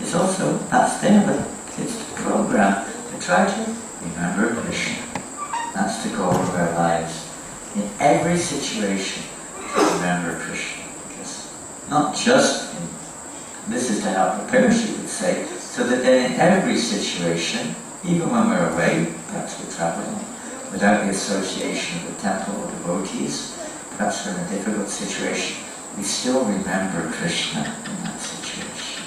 It's also, that's there, but it's the program to try to remember Krishna. That's the goal of our lives. In every situation, to remember Krishna. Because not just this is to help prepare us, you could say, so that then in every situation, even when we're away, perhaps we're traveling, without the association of the temple or devotees, perhaps we're in a difficult situation, we still remember Krishna in that situation.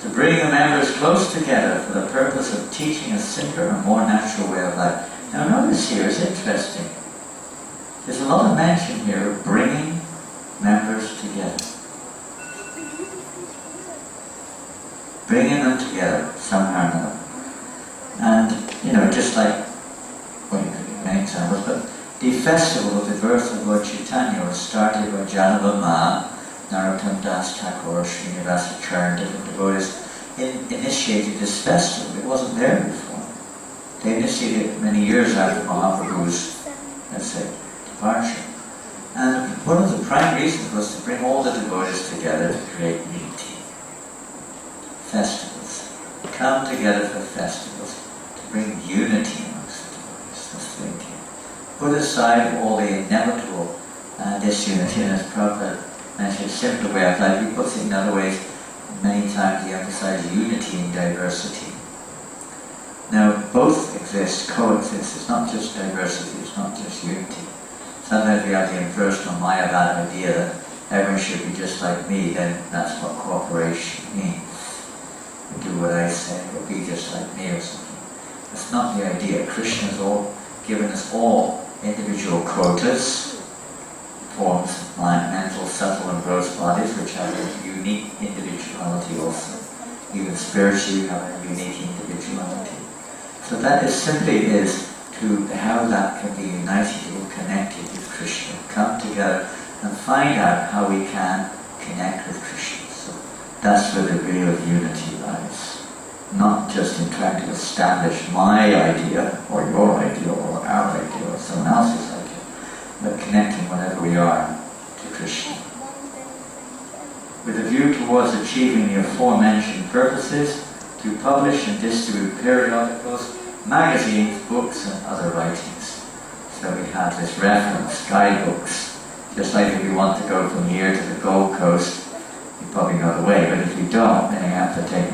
To bring the members close together for the purpose of teaching a simpler and more natural way of life. Now notice here, it's interesting. There's a lot of mention here of bringing members together. Bringing them together somehow or another. And, just like, you could give many examples, but the festival of the birth of Lord Chaitanya was started by Janava Ma, Narottam Das Thakur, Srinivasa Charan, different devotees initiated this festival. It wasn't there before. They initiated it many years after Mahaprabhu's, let's say, departure. And one of the prime reasons was to bring all the devotees together to create unity. Festivals. Come together put aside all the inevitable disunity, and as Prabhupada mentioned, simple way of life. He puts it in other ways. Many times he emphasizes unity in diversity. Now, both exist, coexist. It's not just diversity, it's not just unity. Sometimes we have the inverse from Mayavad idea that everyone should be just like me, then that's what cooperation means. You do what I say, or be just like me or something. That's not the idea. Krishna has given us all individual quotas, forms of mind, mental, subtle and gross bodies, which have a unique individuality also. Even spiritually, you have a unique individuality. So that is simply to how that can be united or connected with Krishna. Come together and find out how we can connect with Krishna. So that's where the real unity lies. Not just in trying to establish my idea, or your idea, or our idea, or someone else's idea, but connecting whatever we are to Krishna. With a view towards achieving the aforementioned purposes, to publish and distribute periodicals, magazines, books, and other writings. So we have this reference, guidebooks. Just like if you want to go from here to the Gold Coast, you probably know the way, but if you don't, then you have to take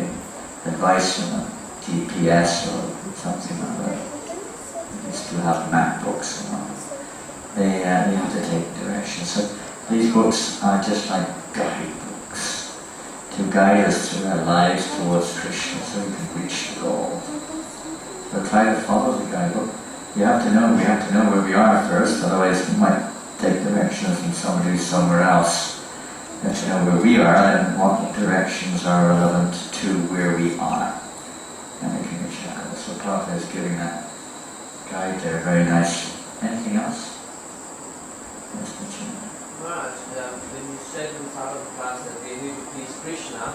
advice from a GPS or something like that. You used to have map books and all. You have to take directions. So these books are just like guidebooks to guide us through our lives towards Krishna so we can reach the goal. So try to follow the guidebook. We have to know where we are first, otherwise we might take directions from somebody who's somewhere else. We have to know where we are and what directions are relevant to where we are. And we can reach that. So Prabhupada is giving that guide there very nicely. Anything else? Yes, Maharaj, when you said in the start of the class that we need to please Krishna,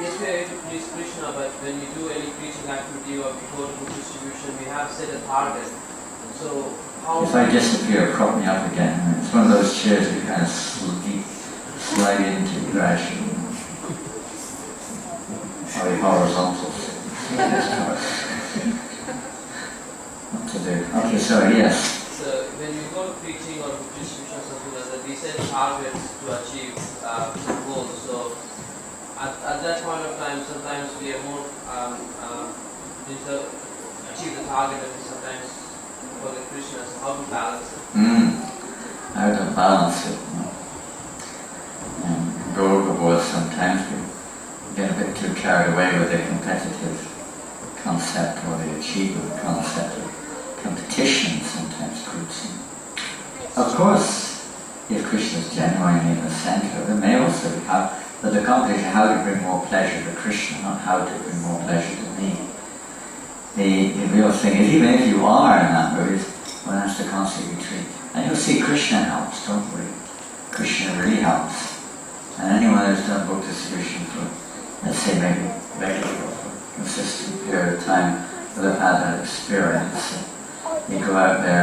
yes, we are able to please Krishna, but when we do any preaching activity or we go to book distribution, we have set a target. So how... If I disappear, prop me up again. It's one of those chairs you kind of slide into gradually. Or horizontal. What to do? Okay, sorry, yes. So when you go to preaching or book distribution or something like that, we set targets to achieve some goals. So at that point of time, sometimes we are more achieve the target, and sometimes for the Krishna. So how to balance it? How to balance it? And go overboard sometimes. We get a bit too carried away with the competitive concept or the achievement concept. Competition sometimes creeps in. Of course, if Krishna is genuinely in the center, there may also be the competition how to bring more pleasure to Krishna, not how to bring more pleasure to me. The real thing is, even if you are in that mood, one has to constantly retreat. And you'll see Krishna helps, don't worry. Krishna really helps. And anyone who's done book distribution for, let's say, maybe regularly or for a consistent period of time, will have had that experience. You go out there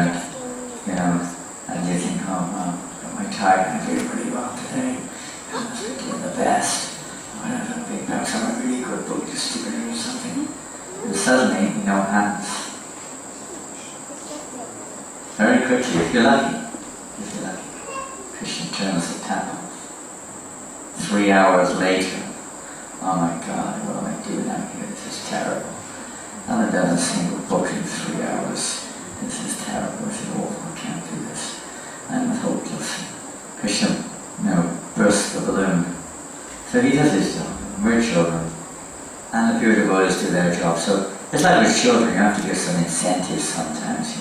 and, and you think, oh, well, got my target, I did really well today. I must be doing the best. I'm going to be back some really good book distributor or something. And suddenly, what happens? Very quickly, if you're lucky, Krishna turns the tap off. 3 hours later, oh my God, what am I doing out here? This is terrible. I haven't done a single book in 3 hours. This is terrible, this is awful, I can't do this. I'm hopeless. Krishna, bursts the balloon. So he does his job, and we're children. And the pure devotees do their job. So it's like with children, you have to give some incentives sometimes,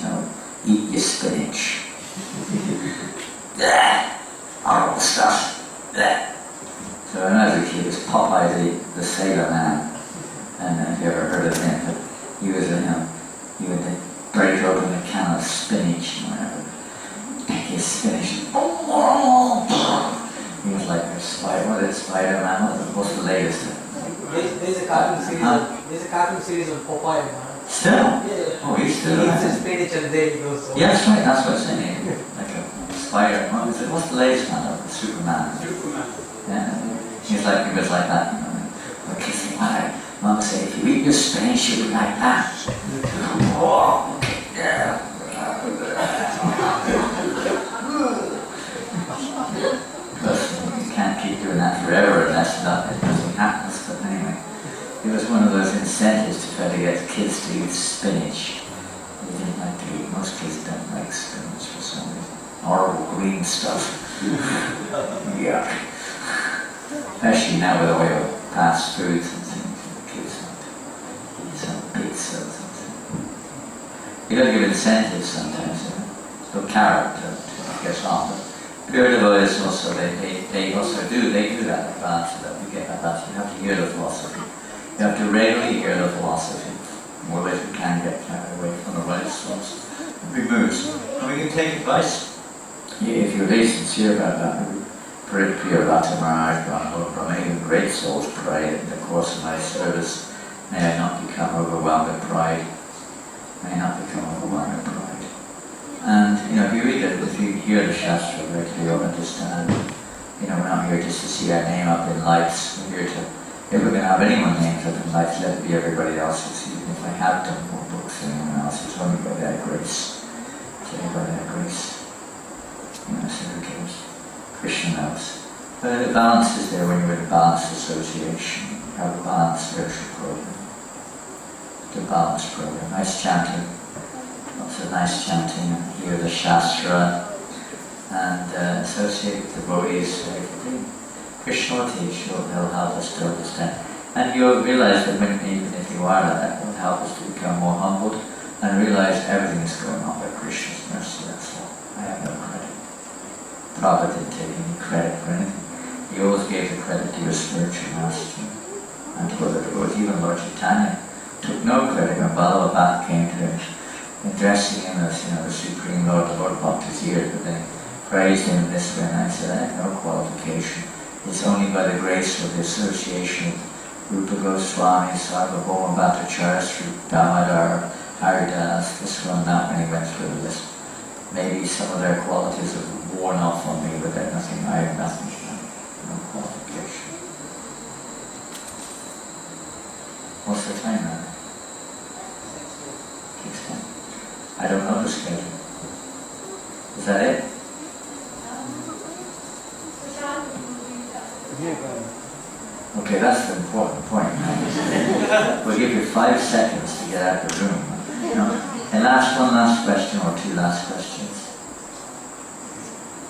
Eat your spinach. Horrible stuff. So when I was a kid, it was Popeye the Sailor Man. And if you ever heard of him, but he was he would break open a can of spinach and whatever. Take his spinach. He was like a spider. What is Spider-Man? What's the latest? There's a cartoon series. There's a cartoon series of Popeye. Still? Yeah. Oh, he's still. He eats his spinach and there he goes. So. Yeah, that's right. That's what I'm saying. Like a spider. What's the latest one? Superman. Yeah. He was like that. Kissing my Mom said, if you eat your spinach, you look like that. spinach. They didn't like to eat. Most kids don't like spinach for some reason. Horrible green stuff. Yuck. Especially now with the way of fast foods and things, the kids want to eat some pizza or something. You got to give incentives sometimes. So carrot to get on. But pure devotees also, they also do that advance, so that we get advance. You have to hear the philosophy. You have to regularly hear the philosophy. More or less we can get away from the right source. Removes. And we can take advice. If you're really sincere about that, Priya Bhakta Maharaj, may the great souls pray in the course of my service, may I not become overwhelmed with pride. May I not become overwhelmed with pride. And, if you read it, if you hear the Shastra regularly, you'll understand, we're not here just to see our name up in lights. We're here to, if we're going to have anyone's names up in lights, let it be everybody else's. Even if I have done more books than anyone else, it's only by that grace. It's only by that grace. So who cares? Krishna knows. But the balance is there when you're in a balanced association. You have a balanced spiritual program. The balanced program. Nice chanting. Lots of nice chanting. And hear the Shastra. And associate with devotees. Krishna will teach you. He'll help us to understand. And you'll realize that even if you are that will help us to become more humbled and realize everything is going on by Krishna's mercy. That's all. I have no credit. Prabhupada didn't take any credit for anything. He always gave the credit to your spiritual master and to other devotees. Even Lord Chaitanya took no credit when Bhagavadgita came to him, addressing him as the Supreme Lord, the Lord Bhakta's ears, but then praised him in this way. And I said, I have no qualification. It's only by the grace of the association of Rupa Goswami, Sarvabhauma Bhattacharya, Sri Damodar, Haridas, this one, that, when he went through the list. Maybe some of their qualities have worn off on me, but they're nothing. I have nothing. No qualification. What's the time now? 6:10. I don't know the schedule. Is that it? Okay, that's the important point. We'll give you 5 seconds to get out of the room. And one last question or 2 last questions.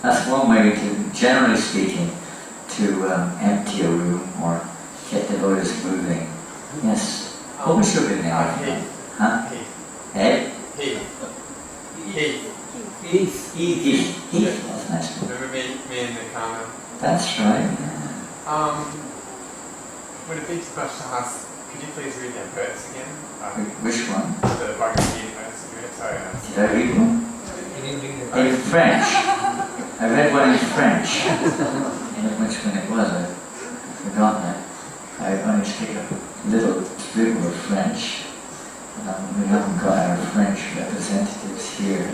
That's one way to, generally speaking, to empty a room or get devotees moving. Yes. What was your good name? Huh? Ed? Heath. Heath. That's nice. Remember me in the comment? That's right. When it begs the question, could you please read that verse again? Which one? The Bhagavadgita verse. Sorry. Did I read one? In French. I read one in French. Which one it was, I've forgotten it. I only speak a little dribble of French. We haven't got our French representatives here,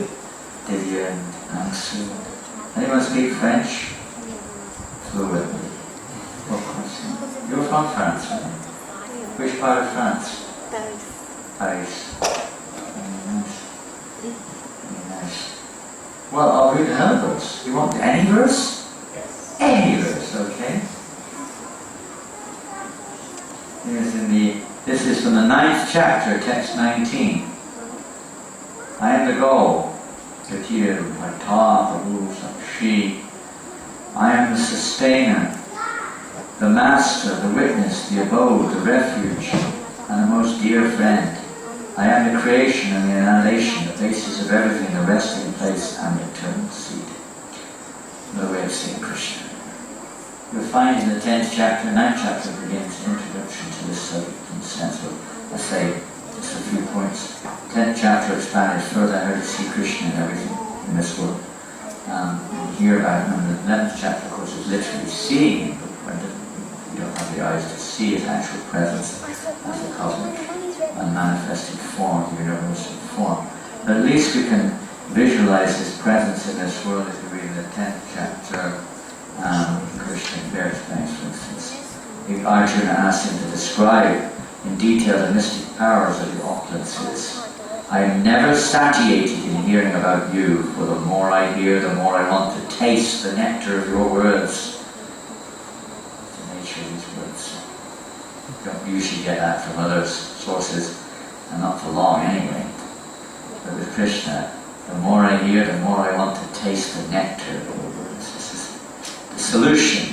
Divya and Angsu. Anyone speak French? Fluently. Of course. You're from France, right? Which part of France? Paris. Very nice. Very nice. Well, I'll read another verse. You want any verse? Yes. Any verse, okay? This is from the 9th chapter, text 19. I am the goal. I am the sustainer, the master, the witness, the abode, the refuge, and the most dear friend. I am the creation and the annihilation, the basis of everything, the resting place and eternal seat. Another way of saying Krishna. You'll find in the 10th chapter, 9th chapter begins an introduction to this subject in the sense of, let's say, just a few points. 10th chapter expanded further how to see Krishna and everything in this world. You hear about him, and the 11th chapter, of course, is literally seeing him, but when you don't have the eyes to see his actual presence as a cosmic unmanifested form, the universal form. But at least we can visualize his presence in this world if you read the 10th chapter. Krishna bears thanks, for instance. Arjuna asked him to describe in detail the mystic powers of the opulences. I am never satiated in hearing about you, for the more I hear, the more I want to taste the nectar of your words. That's the nature of these words. You don't usually get that from other sources, and not for long anyway. Krishna, the more I hear, the more I want to taste the nectar. This is the solution.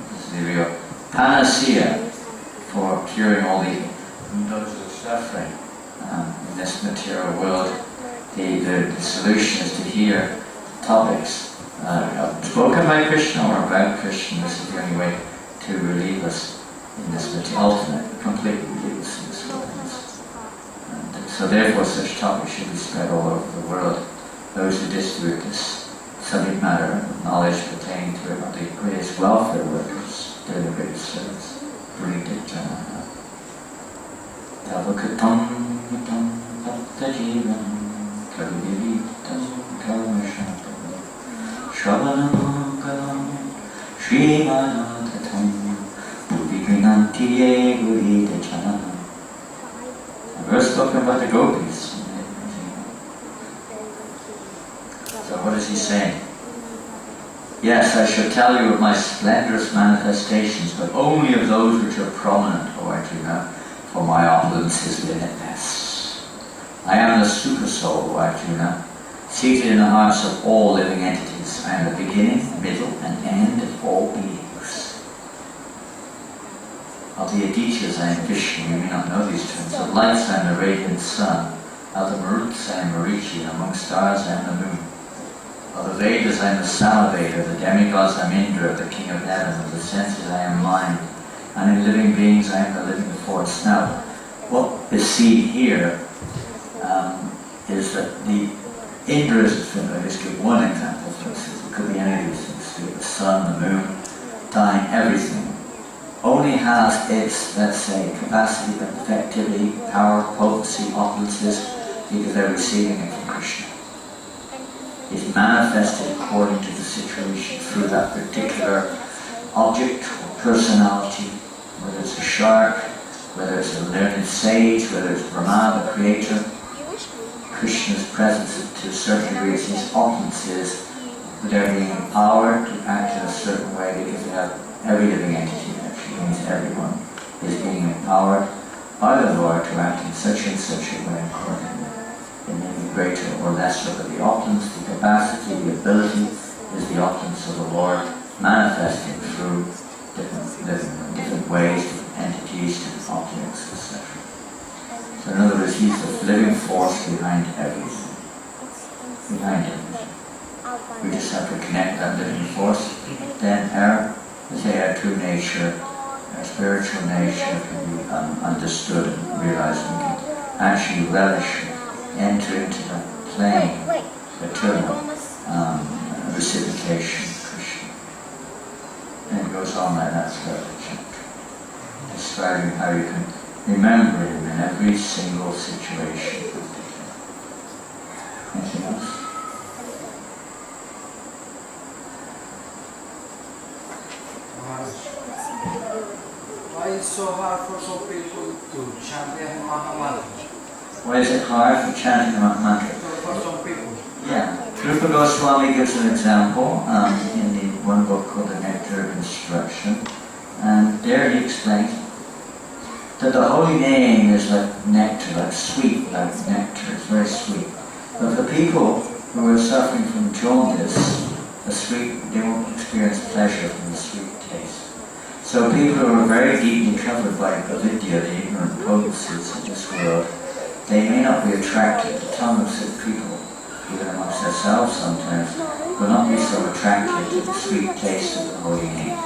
This is the real panacea for curing all the doses of suffering in this material world. The solution is to hear topics spoken by Krishna or about Krishna. This is the only way to relieve us in this ultimate, completely relieve us in this world. And so therefore such topics should be spread all over the world. Those who distribute this subject matter, knowledge pertaining to it, are the greatest welfare workers, doing the greatest service. Bring it down. Tavakatam yatam bhattajivam kalvivitam kalmashatam shravanam Srimadatam Bhuvidrinanti Gurita. A verse spoken about the gopis. So what is he saying? Yes, I shall tell you of my splendorous manifestations, but only of those which are prominent, O Arjuna, for my opulence is limitless. I am the super soul, O Arjuna, seated in the hearts of all living entities. I am the beginning, middle, and end of all beings. Of the Adityas I am Vishnu, you may not know these terms. Of lights I am the radiant sun. Of the Maruts I am Marichi, and among stars I am the moon. Of the Vedas I am the Salivator, of the demigods I am Indra, the king of heaven. Of the senses I am mind, and in living beings I am the living force. Now, what is seen here is that the Indra is, I just give one example for instance, it could be any of these things, the sun, the moon, time, everything, only has its, let's say, capacity, effectivity, power, potency, opulences, because they're receiving it from Krishna. It's manifested according to the situation through that particular object or personality, whether it's a shark, whether it's a learned sage, whether it's Brahma, the creator. Krishna's presence to a certain degree is his opulences, they're being empowered to act in a certain way because they have every living entity, actually means everyone, is being empowered by the Lord to act in such and such a way accordingly. It may be greater or lesser, but the opulence, the capacity, the ability is the opulence of the Lord manifesting through different ways, different entities, different objects, etc. So in other words, he's the living force behind everything. Behind everything. We just have to connect that living force. Then our true nature, our spiritual nature can be understood and realized. We can actually relish, enter into the plane, eternal reciprocation of Krishna. And it goes on like that throughout the chapter, describing how you can remember him in every single situation. Anything else? Why is it so hard for some people to chant the Mahamantra? Why is it hard for chanting the mantra? For some people. Yeah. Rupa Goswami gives an example in the one book called The Nectar of Instruction, and there he explains that the holy name is like nectar, like sweet, like nectar. It's very sweet. But for people who are suffering from jaundice, they won't experience pleasure from the sweet taste. So people who are very deeply covered by avidya, the ignorant potencies of this world, they may not be attracted to tongues of people, even amongst ourselves sometimes, will not be so attracted to the sweet taste of the holy name.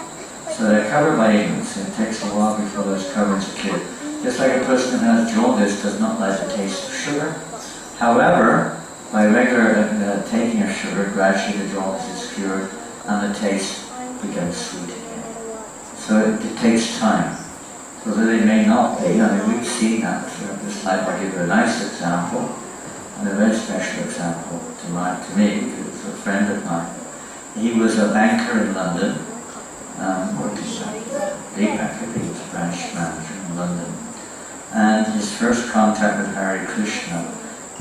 So they're covered by ignorance, and it takes a while before those coverings are cleared. Just like a person who has jaundice does not like the taste of sugar. However, by regular taking of sugar, gradually the jaundice is cured and the taste becomes sweet again. So it takes time. So that it may not be, we've seen that throughout this life. I'll give you a nice example, and a very special example to me, because it's a friend of mine. He was a banker in London, working at a big banker, he was a branch manager in London. And his first contact with Hare Krishna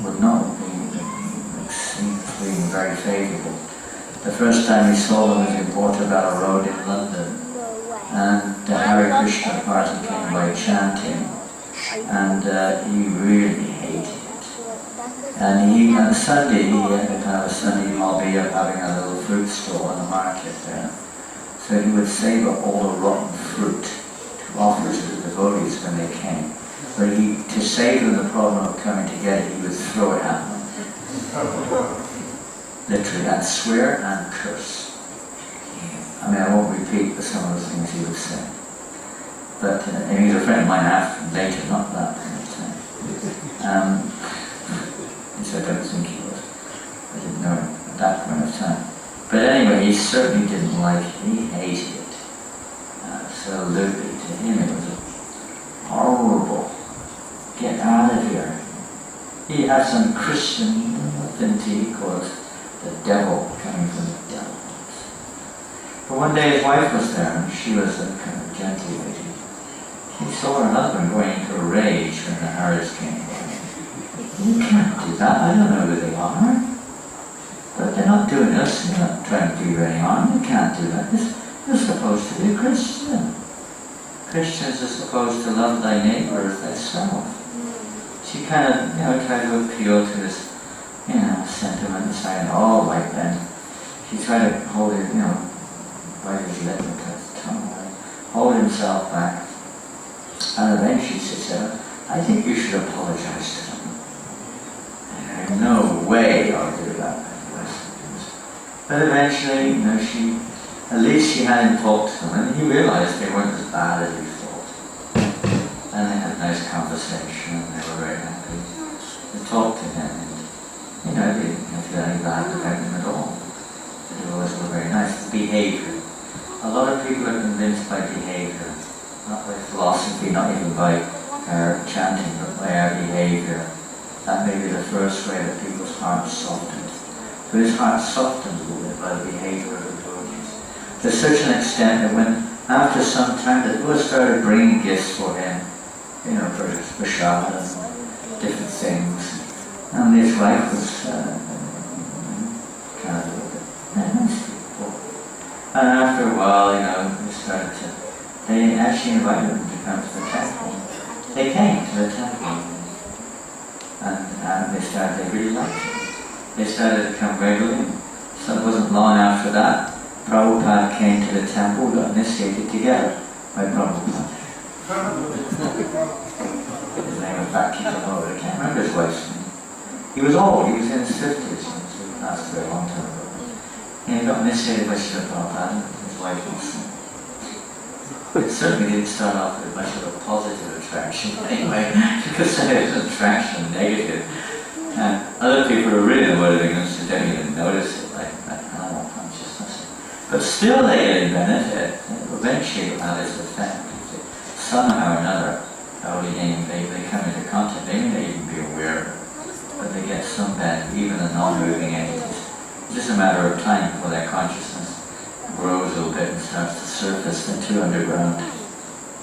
would not be very favourable. The first time he saw him was in Portobello Road in London, and the Hare Krishna party came by chanting, and he really hated it. And he, on Sunday, he had a kind of a Sunday hobby of having a little fruit stall in the market there. So he would save up all the rotten fruit to offer to the devotees when they came. But to save them the problem of coming to get it, he would throw it at them. Literally, and swear and curse. I mean, I won't repeat some of the things he would say. But he was a friend of mine after, later, not that kind of time. So I don't think he was. I didn't know him at that point of time. But anyway, he certainly didn't like it. He hated it. Absolutely. To him it was horrible. Get out of here. He had some Christian divinity, he called it the devil, coming from the devil. But one day his wife was there, and she was a kind of gentle lady. She saw her husband going into a rage when the Haras came by. You can't do that. I don't know who they are. But they're not doing this. They're not trying to do you any harm. You can't do that. You're supposed to be a Christian. Christians are supposed to love thy neighbor as thyself. She kind of, tried to appeal to his, sentiment and saying, all right then. She tried to hold it, bite his lip and cut his tongue away, hold himself back. And eventually she said, I think you should apologize to them. No way I'll do that. But eventually, at least she had him talk to them, and he realized they weren't as bad as he thought. And they had a nice conversation, and they were very happy. They talked to him, and they didn't feel any bad about him at all. They always were very nice. Behavior. A lot of people are convinced by behavior, not by philosophy, not even by our chanting, but by our behavior. That may be the first way that people's hearts softened. So his heart softened a little bit by the behavior of the devotees. To such an extent that when, after some time, the Buddha started bringing gifts for him, for his prasad and different things. And his wife was kind of a little bit nice people. And after a while, they actually invited him to come to the temple. They came to the temple. And they really liked him. They started to come regularly. So it wasn't long after that, Prabhupada came to the temple, got initiated together by Prabhupada. His name was Bhakti-Vinod. I can't remember his wife's name. He was old, he was in his 50s, so he passed away a long time ago. And he got initiated by Srila Prabhupada, his wife also. It certainly didn't start off with much of a positive attraction. Anyway, you could say it was an attraction, negative. And other people who are really devoted against it don't even notice it, like animal consciousness. But still they get benefit. Eventually it has its effect. Somehow or another, they come into contact. They may not even be aware of it, but they get some benefit, even the non-moving entities. It's just a matter of time before their consciousness grows a little bit and starts to surface into underground.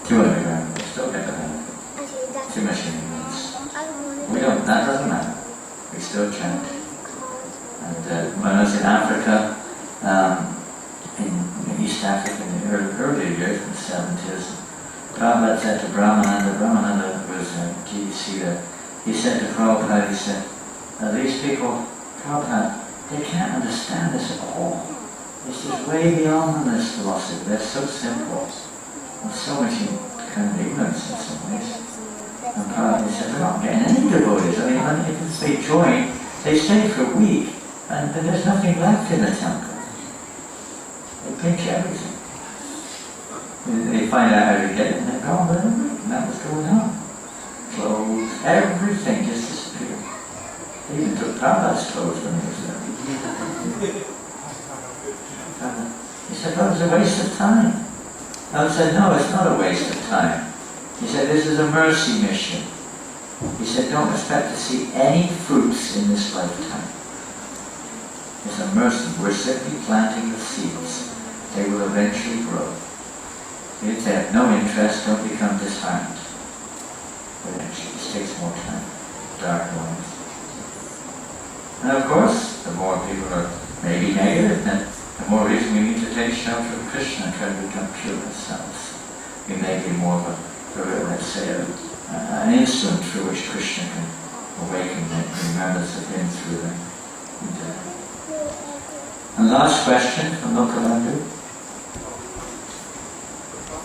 We still get the benefit. Too much ignorance. That doesn't matter. We still chant. And when I was in Africa, in East Africa in the early years, in the 70s, Prabhupada said to Brahmananda was GDC there, he said to Prabhupada, he said, these people, Prabhupada, they can't understand this at all. This is way beyond this philosophy. They're so simple. There's so much kind of ignorance in some ways. And Prabhupada said, they're not getting any devotees. I mean, when they join, they stay for a week, and there's nothing left in the temple. They pinch everything. They find out how to get it, and they're gone with everything. That was going on. Clothes, everything just disappeared. They even took Prabhupada's clothes when he was there. He said, that was a waste of time. I said, no, it's not a waste of time. He said, this is a mercy mission. He said, don't expect to see any fruits in this lifetime. It's a mercy. We're simply planting the seeds. They will eventually grow. If they have no interest, don't become disheartened. Eventually, this takes more time. Dark ones. And of course, the more people are maybe negative, then the more reason we need to take shelter of Krishna and try to become pure ourselves. We may be more of an instrument through which Krishna can awaken and bring members of him through them. And last question from Lokalandu.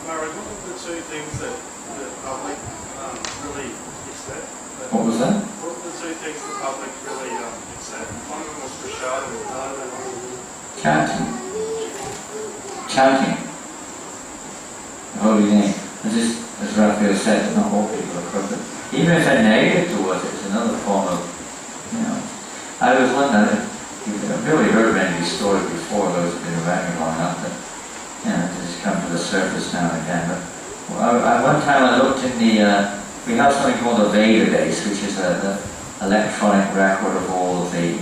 Maharaj, what are the two things that the public really accept? What was that? What are the two things the public really accept? One of them was prashad and the other one was... Chanting. Chanting. The holy name. As Raphael said, not all people are corrupt. Even if they're negative towards it, it's another form of, I was wondering, I've really heard many of these stories before, those who've been around me long enough, that, they just come to the surface now and again. But one time I looked in we have something called a database, which is an electronic record of all of the,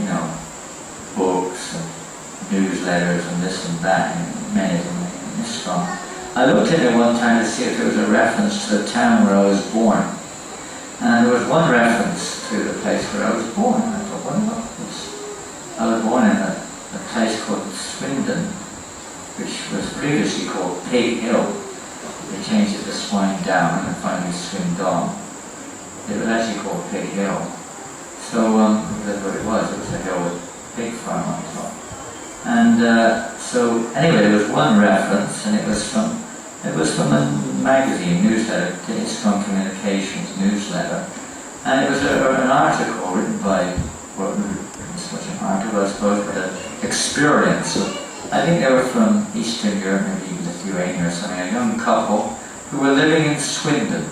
books and newsletters and this and that, and many of them in this form. I looked in it one time to see if there was a reference to the town where I was born. And there was one reference to the place where I was born. And I thought, what about this? I was born in a place called Swindon, which was previously called Pig Hill. They changed it to Swine Down and finally Swindon. It was actually called Pig Hill. So that's what it was. It was a hill with a pig farm on top. And so anyway, there was one reference, and it was from a magazine newsletter, the ISKCON Communications newsletter, and it was an article written by, so much an article I suppose, but an experience. I think they were from Eastern Europe, maybe Lithuania or something, a young couple who were living in Swindon,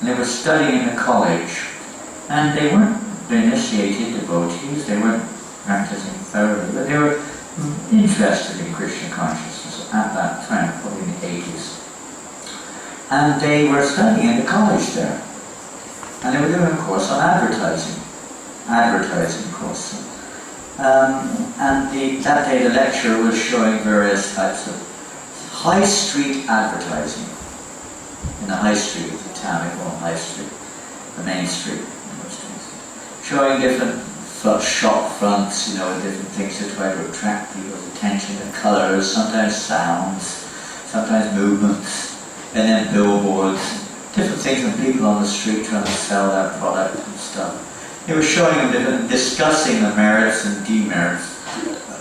and they were studying in a college, and they weren't initiated devotees, they weren't practicing thoroughly, but they were interested in Krishna consciousness at that time, probably in the 80s. And they were studying in the college there. And they were doing a course on advertising course. And that day the lecturer was showing various types of high street advertising. In the high street of the town, they call high street, the main street in those days. Showing different shop fronts, different things to try to attract people's attention, the colours, sometimes sounds, sometimes movements, and then billboards, different things, and people on the street trying to sell their product and stuff. They were showing them discussing the merits and demerits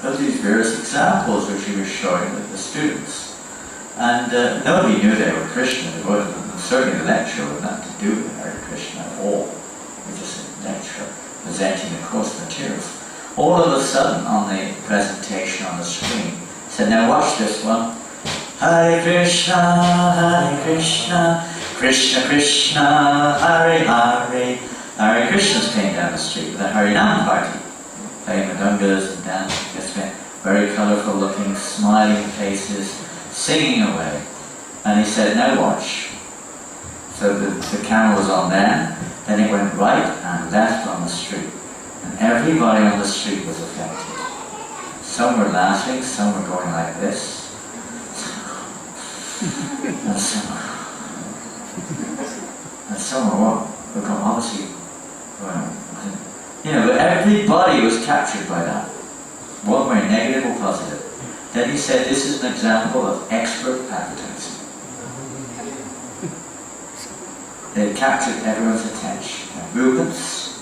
of these various examples which he was showing with the students. And nobody knew they were Krishna devotees, and certainly the lecture had nothing to do with Hare Krishna at all. It was just a lecture presenting the course materials. All of a sudden on the presentation on the screen said, now watch this one. Hare Krishna, Krishna Krishna, Hare Hare. Hare Krishnas came down the street with a Harinam party, playing madungas and dancing, very colourful looking, smiling faces, singing away. And he said, now watch. So the camera was on there. Then it went right and left on the street. And everybody on the street was affected. Some were laughing, some were going like this. and some were going obviously, but everybody was captured by that. One way, negative or positive. Then he said, this is an example of expert advertising. They captured everyone's attention. Their movements,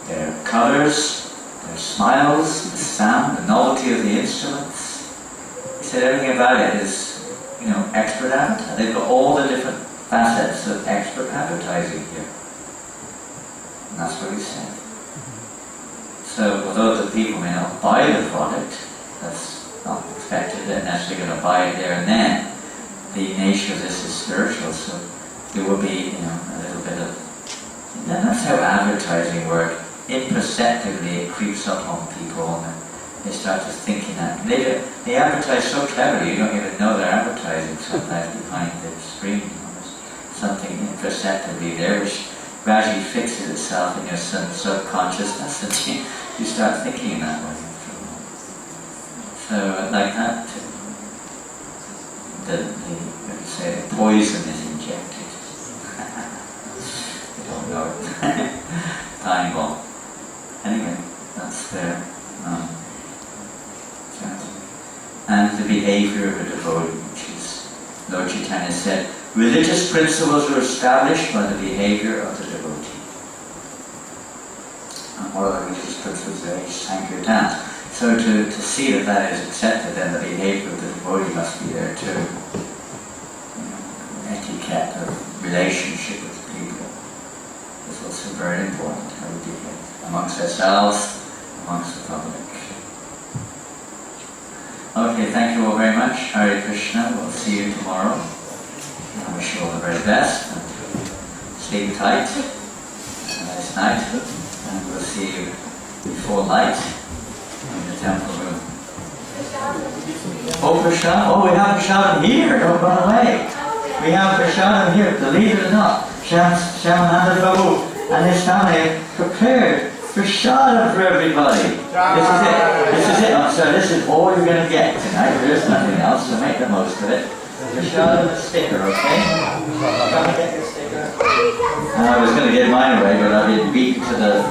their colours, their smiles, the sound, the novelty of the instruments. He said everything about it is, expert advertising. They've got all the different facets of expert advertising here. And that's what he said. So although the people may not buy the product, that's not expected, they're necessarily going to buy it there and then. The nature of this is spiritual, so there will be, a little bit of... And that's how advertising works. Imperceptibly it creeps up on people and they start just thinking that. They advertise so cleverly, you don't even know they're advertising sometimes behind the screen. There's something imperceptibly there which gradually fixes itself in your subconsciousness and you start thinking in that way. So like that, the poison is injected. You don't know it. Time bomb. Anyway, that's there. And the behavior of a devotee, which is, Lord Chaitanya said, religious principles are established by the behavior of the devotee. One of the religious principles there is Sankirtan. So to see that that is accepted, then the behavior of the devotee must be there too. Etiquette of relationship with people is also very important, how we behave amongst ourselves, amongst the public. Okay, thank you all very much. Hare Krishna. We'll see you tomorrow. I wish you all the very best. Sleep tight. Have a nice night. And we'll see you before light in the temple room. Oh, Prashad. Oh, we have Prashad here. Don't run away. We have Prashad here. Believe it or not, Shyamananda Prabhu and his family have prepared Prashad for everybody. This is it. This is it. So this is all you're going to get tonight. There is nothing else, so make the most of it. Prashad and a sticker, okay? Come and get your sticker. I was going to get mine away, but I did beat to the